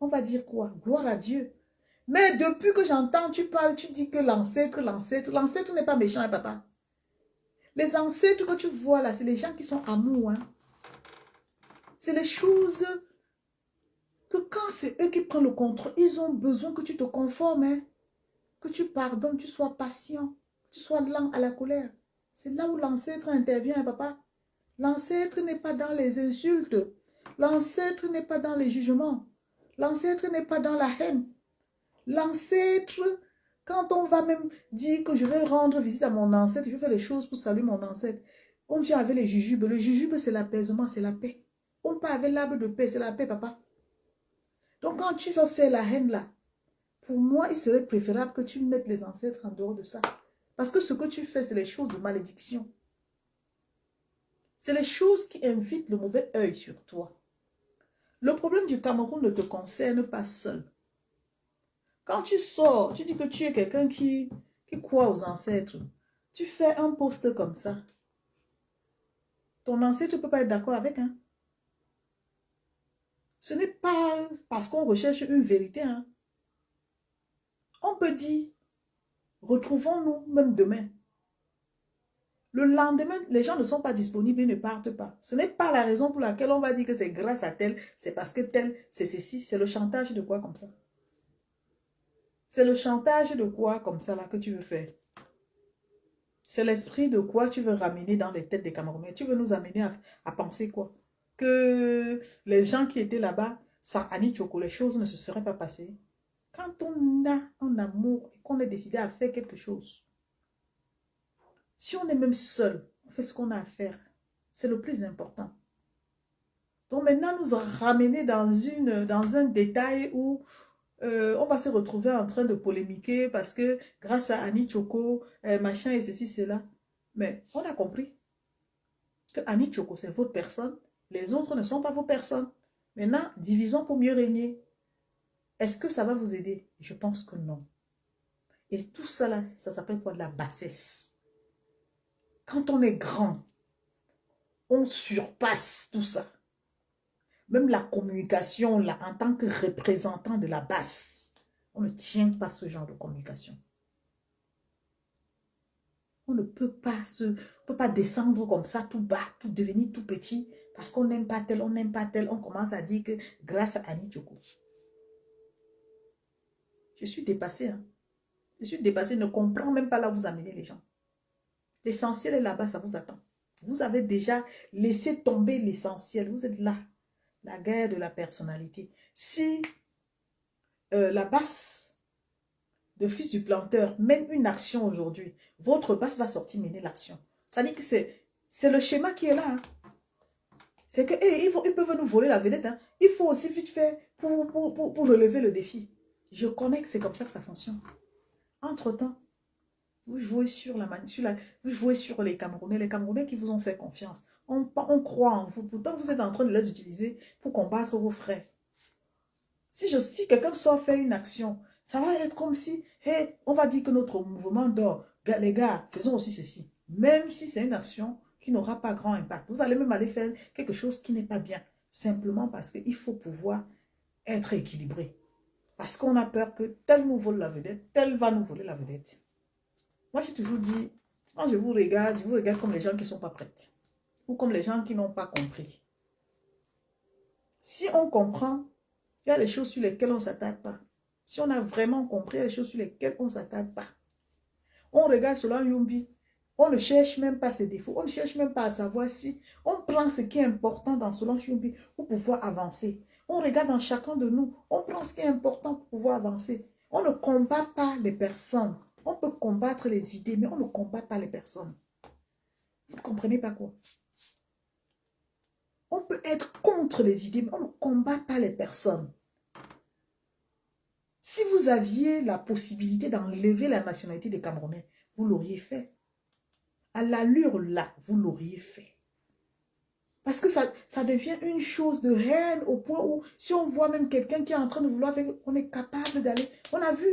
On va dire quoi? Gloire à Dieu. Mais depuis que j'entends, tu parles, tu dis que l'ancêtre n'est pas méchant, hein, papa. Les ancêtres que tu vois là, c'est les gens qui sont amour. Hein. C'est les choses que quand c'est eux qui prennent le contrôle, ils ont besoin que tu te conformes. Hein. Que tu pardonnes, tu sois patient, tu sois lent à la colère. C'est là où l'ancêtre intervient, hein, papa. L'ancêtre n'est pas dans les insultes. L'ancêtre n'est pas dans les jugements. L'ancêtre n'est pas dans la haine. L'ancêtre, quand on va même dire que je vais rendre visite à mon ancêtre, je vais faire les choses pour saluer mon ancêtre, on vient avec les jujubes. Le jujube, c'est l'apaisement, c'est la paix. On part avec l'arbre de paix, c'est la paix, papa. Donc, quand tu vas faire la haine là, pour moi, il serait préférable que tu mettes les ancêtres en dehors de ça. Parce que ce que tu fais, c'est les choses de malédiction. C'est les choses qui invitent le mauvais œil sur toi. Le problème du Cameroun ne te concerne pas seul. Quand tu sors, tu dis que tu es quelqu'un qui croit aux ancêtres. Tu fais un post comme ça. Ton ancêtre ne peut pas être d'accord avec. Hein? Ce n'est pas parce qu'on recherche une vérité. Hein? On peut dire, retrouvons-nous même demain. Le lendemain, les gens ne sont pas disponibles, ils ne partent pas. Ce n'est pas la raison pour laquelle on va dire que c'est grâce à tel, c'est parce que tel, c'est ceci, c'est le chantage de quoi comme ça. C'est le chantage de quoi comme ça là que tu veux faire? C'est l'esprit de quoi tu veux ramener dans les têtes des Camerounais? Tu veux nous amener à penser quoi? Que les gens qui étaient là-bas, sans Annie Tchoko, les choses ne se seraient pas passées. Quand on a un amour et qu'on est décidé à faire quelque chose, si on est même seul, on fait ce qu'on a à faire. C'est le plus important. Donc maintenant, nous ramener dans un détail où on va se retrouver en train de polémiquer parce que grâce à Annie Tchoko, machin et ceci, cela. Mais on a compris que Annie Tchoko, c'est votre personne. Les autres ne sont pas vos personnes. Maintenant, divisons pour mieux régner. Est-ce que ça va vous aider? Je pense que non. Et tout ça là, ça s'appelle quoi? De la bassesse. Quand on est grand, on surpasse tout ça. Même la communication, là, en tant que représentant de la basse, on ne tient pas ce genre de communication. On ne peut pas descendre comme ça, tout bas, tout devenir tout petit, parce qu'on n'aime pas tel, on n'aime pas tel. On commence à dire que grâce à Annie Tchoko. Je suis dépassée. Hein. Je suis dépassée, ne comprends même pas là où vous amenez les gens. L'essentiel est là-bas, ça vous attend. Vous avez déjà laissé tomber l'essentiel. Vous êtes là. La guerre de la personnalité. Si la basse de fils du planteur mène une action aujourd'hui, votre basse va sortir mener l'action. Ça dit que c'est le schéma qui est là. Hein. C'est qu'ils peuvent nous voler la vedette. Hein. Il faut aussi vite faire pour relever le défi. Je connais que c'est comme ça que ça fonctionne. Entre-temps, vous jouez vous jouez sur les Camerounais qui vous ont fait confiance. On croit en vous. Pourtant, vous êtes en train de les utiliser pour combattre vos frères. Si quelqu'un sort faire une action, ça va être comme si, hey, on va dire que notre mouvement dort. Les gars, faisons aussi ceci. Même si c'est une action qui n'aura pas grand impact. Vous allez même aller faire quelque chose qui n'est pas bien. Simplement parce qu'il faut pouvoir être équilibré. Parce qu'on a peur que tel nous vole la vedette, tel va nous voler la vedette. Moi, j'ai toujours dit, quand je vous regarde comme les gens qui ne sont pas prêts. Ou comme les gens qui n'ont pas compris. Si on comprend, il y a des choses sur lesquelles on ne s'attarde pas. Si on a vraiment compris, il y a des choses sur lesquelles on ne s'attarde pas. On regarde Solange Youmbi. On ne cherche même pas ses défauts. On ne cherche même pas à savoir si on prend ce qui est important dans Solange Youmbi pour pouvoir avancer. On regarde dans chacun de nous. On prend ce qui est important pour pouvoir avancer. On ne combat pas les personnes. On peut combattre les idées, mais on ne combat pas les personnes. Vous ne comprenez pas quoi? On peut être contre les idées, mais on ne combat pas les personnes. Si vous aviez la possibilité d'enlever la nationalité des Camerounais, vous l'auriez fait. À l'allure là, vous l'auriez fait. Parce que ça devient une chose de haine au point où si on voit même quelqu'un qui est en train de vouloir faire, on est capable d'aller. On a vu.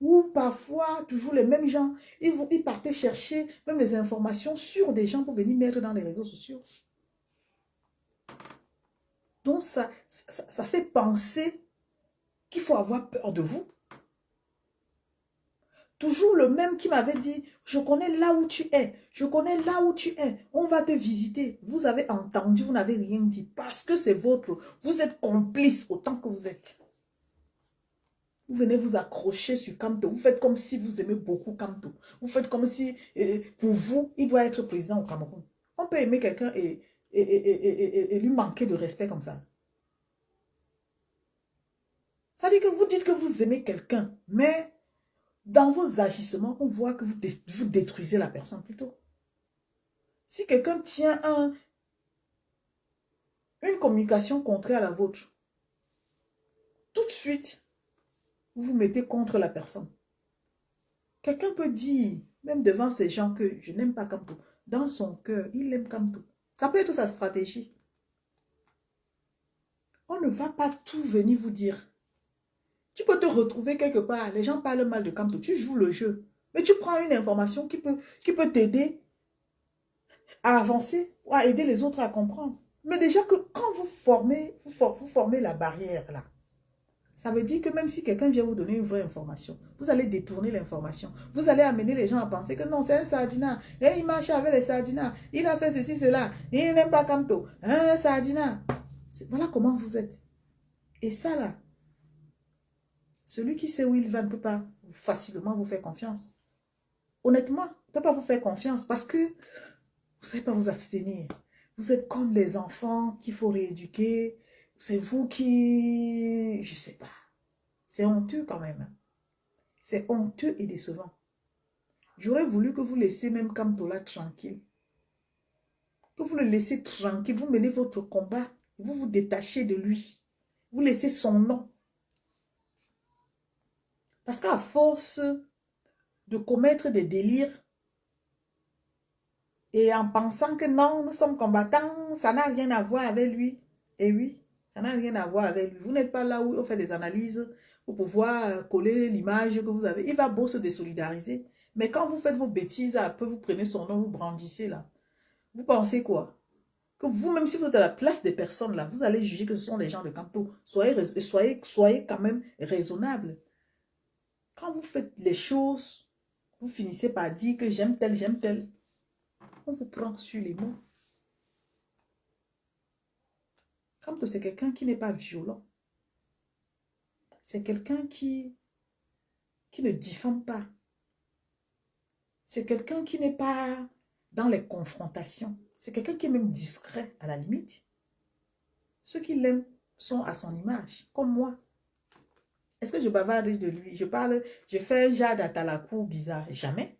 Ou parfois, toujours les mêmes gens, ils partaient chercher même les informations sur des gens pour venir mettre dans les réseaux sociaux. Donc, ça fait penser qu'il faut avoir peur de vous. Toujours le même qui m'avait dit, je connais là où tu es, je connais là où tu es, on va te visiter. Vous avez entendu, vous n'avez rien dit parce que c'est votre, vous êtes complice autant que vous êtes. Vous venez vous accrocher sur Kamto, vous faites comme si vous aimez beaucoup Kamto. Vous faites comme si, pour vous, il doit être président au Cameroun. On peut aimer quelqu'un et lui manquer de respect comme ça. Ça veut dire que vous dites que vous aimez quelqu'un, mais dans vos agissements, on voit que vous détruisez la personne plutôt. Si quelqu'un tient une communication contraire à la vôtre, tout de suite, vous vous mettez contre la personne. Quelqu'un peut dire, même devant ces gens, que je n'aime pas Kamto. Dans son cœur, il aime Kamto. Ça peut être sa stratégie. On ne va pas tout venir vous dire. Tu peux te retrouver quelque part, les gens parlent mal de Kamto, tu joues le jeu. Mais tu prends une information qui peut t'aider à avancer ou à aider les autres à comprendre. Mais déjà que quand vous formez la barrière là, ça veut dire que même si quelqu'un vient vous donner une vraie information, vous allez détourner l'information. Vous allez amener les gens à penser que non, c'est un sardinat. Et il marche avec les sardinats. Il a fait ceci, cela. Il n'aime pas Kamto. Un sardinat. Voilà comment vous êtes. Et ça là, Celui qui sait où il va ne peut pas facilement vous faire confiance. Honnêtement, ne peut pas vous faire confiance parce que vous ne savez pas vous abstenir. Vous êtes comme les enfants qu'il faut rééduquer. C'est vous qui... Je ne sais pas. C'est honteux quand même. C'est honteux et décevant. J'aurais voulu que vous laissiez même Kamtola tranquille. Que vous le laissiez tranquille. Vous menez votre combat. Vous vous détachez de lui. Vous laissez son nom. Parce qu'à force de commettre des délires et en pensant que non, nous sommes combattants, ça n'a rien à voir avec lui. Et oui, ça n'a rien à voir avec lui. Vous n'êtes pas là où on fait des analyses pour pouvoir coller l'image que vous avez. Il va beau se désolidariser. Mais quand vous faites vos bêtises, après vous prenez son nom, vous brandissez là. Vous pensez quoi? Que vous, même si vous êtes à la place des personnes là, vous allez juger que ce sont des gens de Kamto. Soyez quand même raisonnable. Quand vous faites les choses, vous finissez par dire que j'aime tel, j'aime tel. On vous prend sur les mots. Kamto, c'est quelqu'un qui n'est pas violent. C'est quelqu'un qui ne diffame pas. C'est quelqu'un qui n'est pas dans les confrontations. C'est quelqu'un qui est même discret à la limite. Ceux qui l'aiment sont à son image, comme moi. Est-ce que je bavarde de lui? Je fais un Jade Atalakou bizarre. Jamais.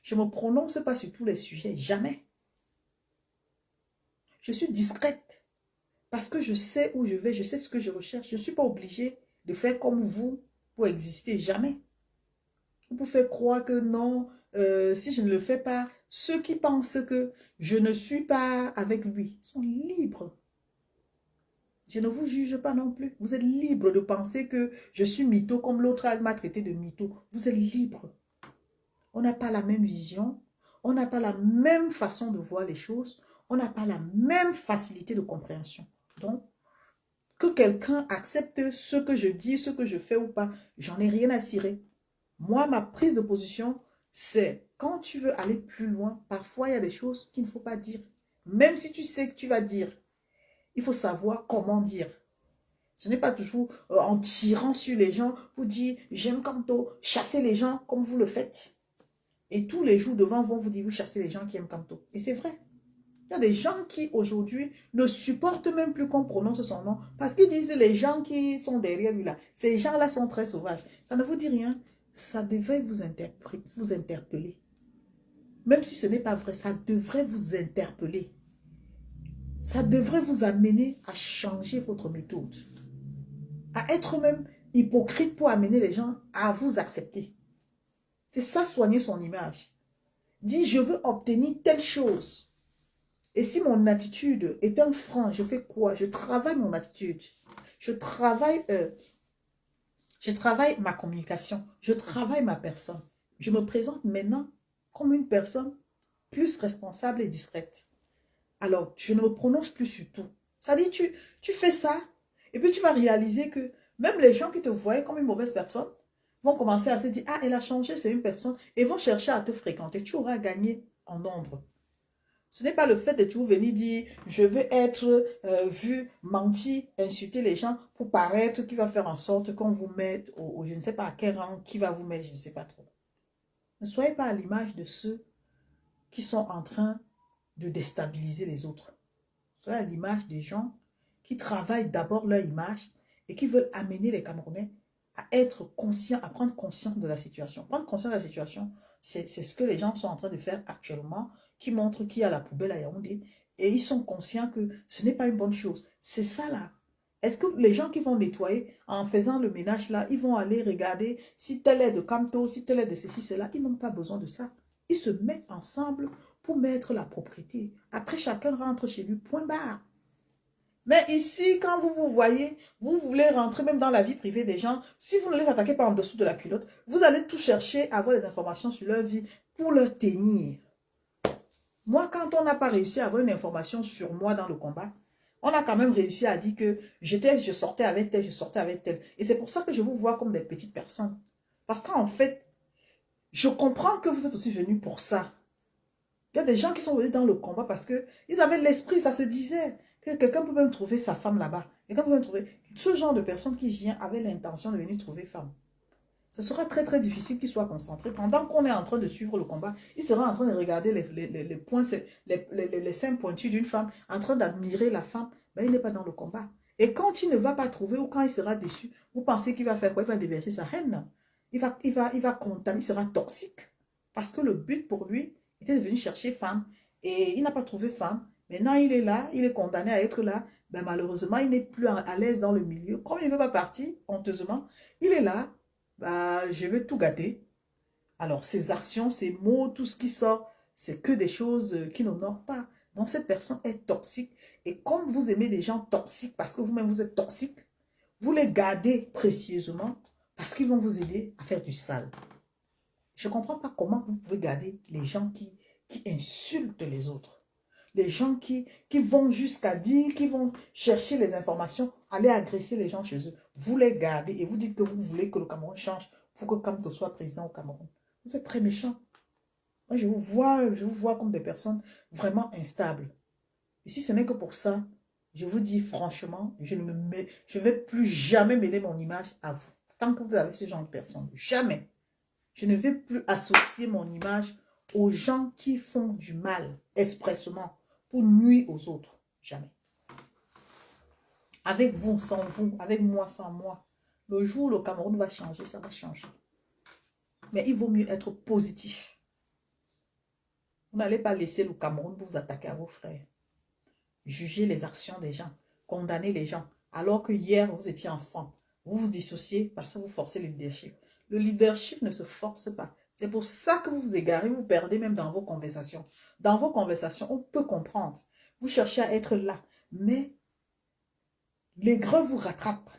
Je ne me prononce pas sur tous les sujets. Jamais. Je suis discrète. Parce que je sais où je vais, je sais ce que je recherche. Je ne suis pas obligée de faire comme vous pour exister. Jamais. Vous pouvez croire que non, si je ne le fais pas, ceux qui pensent que je ne suis pas avec lui sont libres. Je ne vous juge pas non plus. Vous êtes libre de penser que je suis mytho comme l'autre m'a traité de mytho. Vous êtes libre. On n'a pas la même vision. On n'a pas la même façon de voir les choses. On n'a pas la même facilité de compréhension. Donc, que quelqu'un accepte ce que je dis, ce que je fais ou pas, j'en ai rien à cirer. Moi, ma prise de position, c'est quand tu veux aller plus loin, parfois il y a des choses qu'il ne faut pas dire. Même si tu sais que tu vas dire, il faut savoir comment dire. Ce n'est pas toujours en tirant sur les gens pour dire j'aime Kamto, chasser les gens comme vous le faites. Et tous les jours devant vont vous dire vous chassez les gens qui aiment Kamto. Et c'est vrai. Il y a des gens qui aujourd'hui ne supportent même plus qu'on prononce son nom parce qu'ils disent les gens qui sont derrière lui là, ces gens-là sont très sauvages. Ça ne vous dit rien. Ça devrait vous interpeller. Même si ce n'est pas vrai, ça devrait vous interpeller. Ça devrait vous amener à changer votre méthode. À être même hypocrite pour amener les gens à vous accepter. C'est ça, soigner son image. Dis, je veux obtenir telle chose. Et si mon attitude est un frein, je fais quoi? Je travaille mon attitude. Je travaille ma communication. Je travaille ma personne. Je me présente maintenant comme une personne plus responsable et discrète. Alors, je ne me prononce plus sur tout. Ça dit, tu fais ça, et puis tu vas réaliser que même les gens qui te voyaient comme une mauvaise personne vont commencer à se dire, ah, elle a changé, c'est une personne, et vont chercher à te fréquenter. Tu auras gagné en nombre. Ce n'est pas le fait de toujours venir dire, je veux être vu, mentir, insulter les gens pour paraître qui va faire en sorte qu'on vous mette au je ne sais pas à quel rang, qui va vous mettre, je ne sais pas trop. Ne soyez pas à l'image de ceux qui sont en train de déstabiliser les autres. Soyez à l'image des gens qui travaillent d'abord leur image et qui veulent amener les Camerounais à être conscients, à prendre conscience de la situation. Prendre conscience de la situation, c'est ce que les gens sont en train de faire actuellement, qui montrent qu'il y a la poubelle à Yaoundé et ils sont conscients que ce n'est pas une bonne chose. C'est ça là. Est-ce que les gens qui vont nettoyer en faisant le ménage là, ils vont aller regarder si tel est de Kamto, si tel est de ceci, cela? Ils n'ont pas besoin de ça. Ils se mettent ensemble pour mettre la propriété. Après, chacun rentre chez lui, point barre. Mais ici, quand vous vous voyez, vous voulez rentrer même dans la vie privée des gens, si vous ne les attaquez pas en dessous de la culotte, vous allez tout chercher à avoir des informations sur leur vie pour leur tenir. Moi, quand on n'a pas réussi à avoir une information sur moi dans le combat, on a quand même réussi à dire que je sortais avec tel, je sortais avec tel. Et c'est pour ça que je vous vois comme des petites personnes. Parce qu'en fait, je comprends que vous êtes aussi venus pour ça. Il y a des gens qui sont venus dans le combat parce qu'ils avaient l'esprit, ça se disait. que quelqu'un peut même trouver sa femme là-bas. Quelqu'un peut même trouver... Ce genre de personne qui vient avec l'intention de venir trouver femme. Ce sera très très difficile qu'il soit concentré. Pendant qu'on est en train de suivre le combat, il sera en train de regarder les points, les seins pointus d'une femme, en train d'admirer la femme, mais il n'est pas dans le combat. Et quand il ne va pas trouver ou quand il sera déçu, vous pensez qu'il va faire quoi? Il va déverser sa haine. Il va contaminer, il sera toxique. Parce que le but pour lui était de venir chercher femme. Et il n'a pas trouvé femme. Maintenant, il est là, il est condamné à être là. Ben, malheureusement, il n'est plus à l'aise dans le milieu. Comme il ne veut pas partir, honteusement, il est là. Bah, je vais tout gâter. Alors, ces actions, ces mots, tout ce qui sort, c'est que des choses qui n'honorent pas. Donc, cette personne est toxique. Et comme vous aimez des gens toxiques, parce que vous-même vous êtes toxique, vous les gardez précieusement parce qu'ils vont vous aider à faire du sale. Je ne comprends pas comment vous pouvez garder les gens qui insultent les autres. Les gens qui vont jusqu'à dire, qui vont chercher les informations, aller agresser les gens chez eux. Vous les gardez et vous dites que vous voulez que le Cameroun change pour que Kamto soit président au Cameroun. Vous êtes très méchants. Moi, je vous vois comme des personnes vraiment instables. Et si ce n'est que pour ça, je vous dis franchement, je ne vais plus jamais mêler mon image à vous. Tant que vous avez ce genre de personnes. Jamais. Je ne vais plus associer mon image aux gens qui font du mal expressement pour nuire aux autres. Jamais. Avec vous, sans vous, avec moi, sans moi. Le jour où le Cameroun va changer, ça va changer. Mais il vaut mieux être positif. Vous n'allez pas laisser le Cameroun pour vous attaquer à vos frères. Juger les actions des gens, condamner les gens, alors que hier, vous étiez ensemble. Vous vous dissociez parce que vous forcez le leadership. Le leadership ne se force pas. C'est pour ça que vous vous égarez, vous perdez même dans vos conversations. Dans vos conversations, on peut comprendre. Vous cherchez à être là, mais l'aigreur vous rattrape.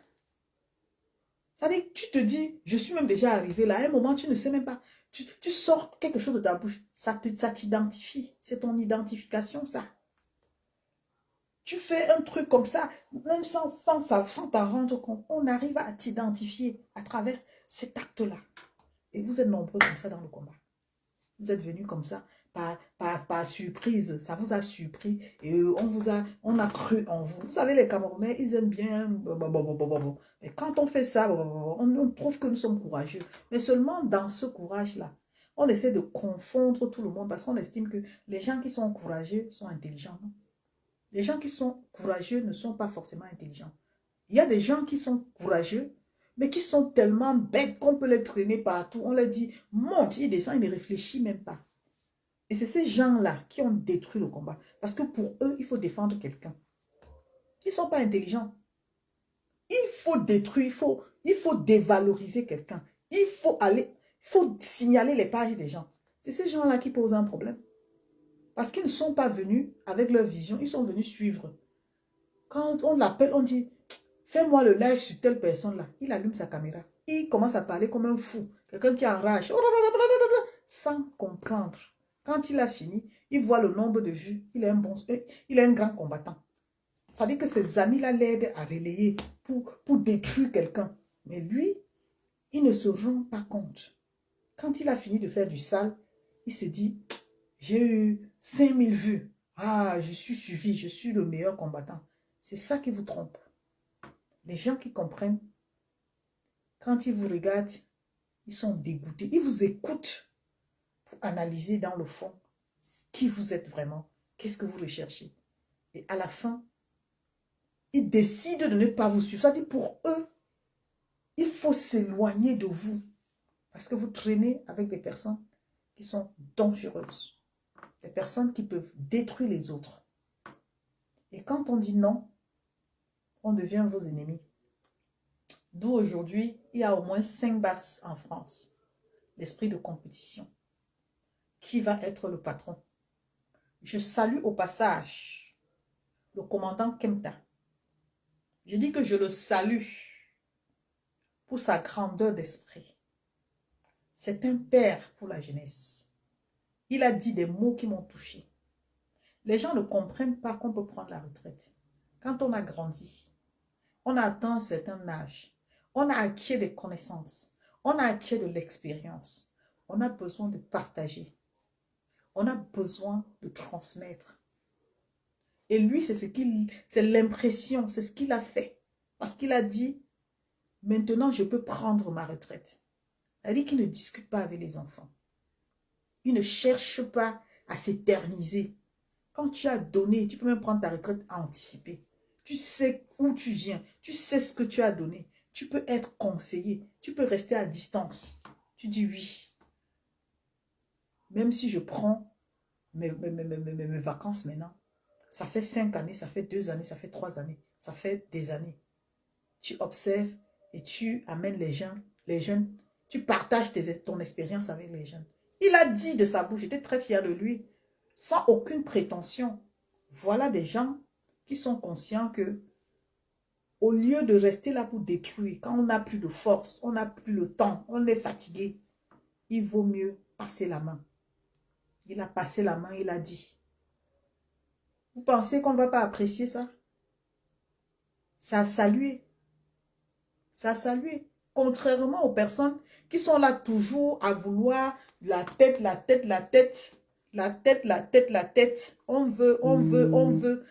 Ça dit, tu te dis, je suis même déjà arrivé là. À un moment, tu ne sais même pas. Tu sors quelque chose de ta bouche. Ça t'identifie. C'est ton identification, ça. Tu fais un truc comme ça, même sans t'en rendre compte. On arrive à t'identifier à travers cet acte-là. Et vous êtes nombreux comme ça dans le combat. Vous êtes venus comme ça, par surprise. Ça vous a surpris. Et on a cru en vous. Vous savez, les Camerounais, ils aiment bien. Et quand on fait ça, on trouve que nous sommes courageux. Mais seulement dans ce courage-là, on essaie de confondre tout le monde parce qu'on estime que les gens qui sont courageux sont intelligents. Non? Les gens qui sont courageux ne sont pas forcément intelligents. Il y a des gens qui sont courageux, mais qui sont tellement bêtes qu'on peut les traîner partout. On leur dit, monte, il descend, il ne réfléchit même pas. Et c'est ces gens-là qui ont détruit le combat. Parce que pour eux, il faut défendre quelqu'un. Ils ne sont pas intelligents. Il faut détruire, il faut dévaloriser quelqu'un. Il faut signaler les pages des gens. C'est ces gens-là qui posent un problème. Parce qu'ils ne sont pas venus avec leur vision, ils sont venus suivre. Quand on l'appelle, on dit, fais-moi le live sur telle personne-là. Il allume sa caméra. Il commence à parler comme un fou. Quelqu'un qui enrage. Sans comprendre. Quand il a fini, il voit le nombre de vues. Il est un grand combattant. Ça veut dire que ses amis-là l'aident à relayer pour détruire quelqu'un. Mais lui, il ne se rend pas compte. Quand il a fini de faire du sale, il se dit, j'ai eu 5000 vues. Ah, je suis suivi, je suis le meilleur combattant. C'est ça qui vous trompe. Les gens qui comprennent, quand ils vous regardent, ils sont dégoûtés. Ils vous écoutent pour analyser dans le fond qui vous êtes vraiment. Qu'est-ce que vous recherchez? Et à la fin, ils décident de ne pas vous suivre. Ça dit pour eux, il faut s'éloigner de vous. Parce que vous traînez avec des personnes qui sont dangereuses. Des personnes qui peuvent détruire les autres. Et quand on dit non, on devient vos ennemis. D'où aujourd'hui, il y a au moins 5 basses en France. L'esprit de compétition. Qui va être le patron? Je salue au passage le commandant Kempta. Je dis que je le salue pour sa grandeur d'esprit. C'est un père pour la jeunesse. Il a dit des mots qui m'ont touché. Les gens ne comprennent pas qu'on peut prendre la retraite. Quand on a grandi, on a atteint un certain âge, on a acquis des connaissances, on a acquis de l'expérience. On a besoin de partager. On a besoin de transmettre. Et lui, c'est l'impression, c'est ce qu'il a fait. Parce qu'il a dit, maintenant, je peux prendre ma retraite. Il a dit qu'il ne discute pas avec les enfants. Il ne cherche pas à s'éterniser. Quand tu as donné, tu peux même prendre ta retraite à anticiper. Tu sais où tu viens. Tu sais ce que tu as donné. Tu peux être conseillé. Tu peux rester à distance. Tu dis oui. Même si je prends mes vacances maintenant, ça fait 5 années, ça fait 2 années, ça fait 3 années. Ça fait des années. Tu observes et tu amènes les jeunes. Tu partages ton expérience avec les jeunes. Il a dit de sa bouche, j'étais très fière de lui, sans aucune prétention. Voilà des gens qui sont conscients que au lieu de rester là pour détruire, quand on n'a plus de force, on n'a plus le temps, on est fatigué, il vaut mieux passer la main. Il a passé la main, il a dit. Vous pensez qu'on ne va pas apprécier ça? Ça a salué. Ça a salué. Contrairement aux personnes qui sont là toujours à vouloir la tête, la tête, la tête, la tête, la tête, la tête. On veut, on veut, on veut.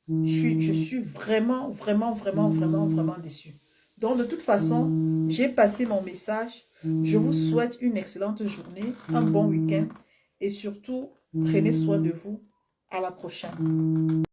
Je suis vraiment, vraiment, vraiment, vraiment, vraiment déçue. Donc, de toute façon, j'ai passé mon message. Je vous souhaite une excellente journée, un bon week-end et surtout, prenez soin de vous. À la prochaine.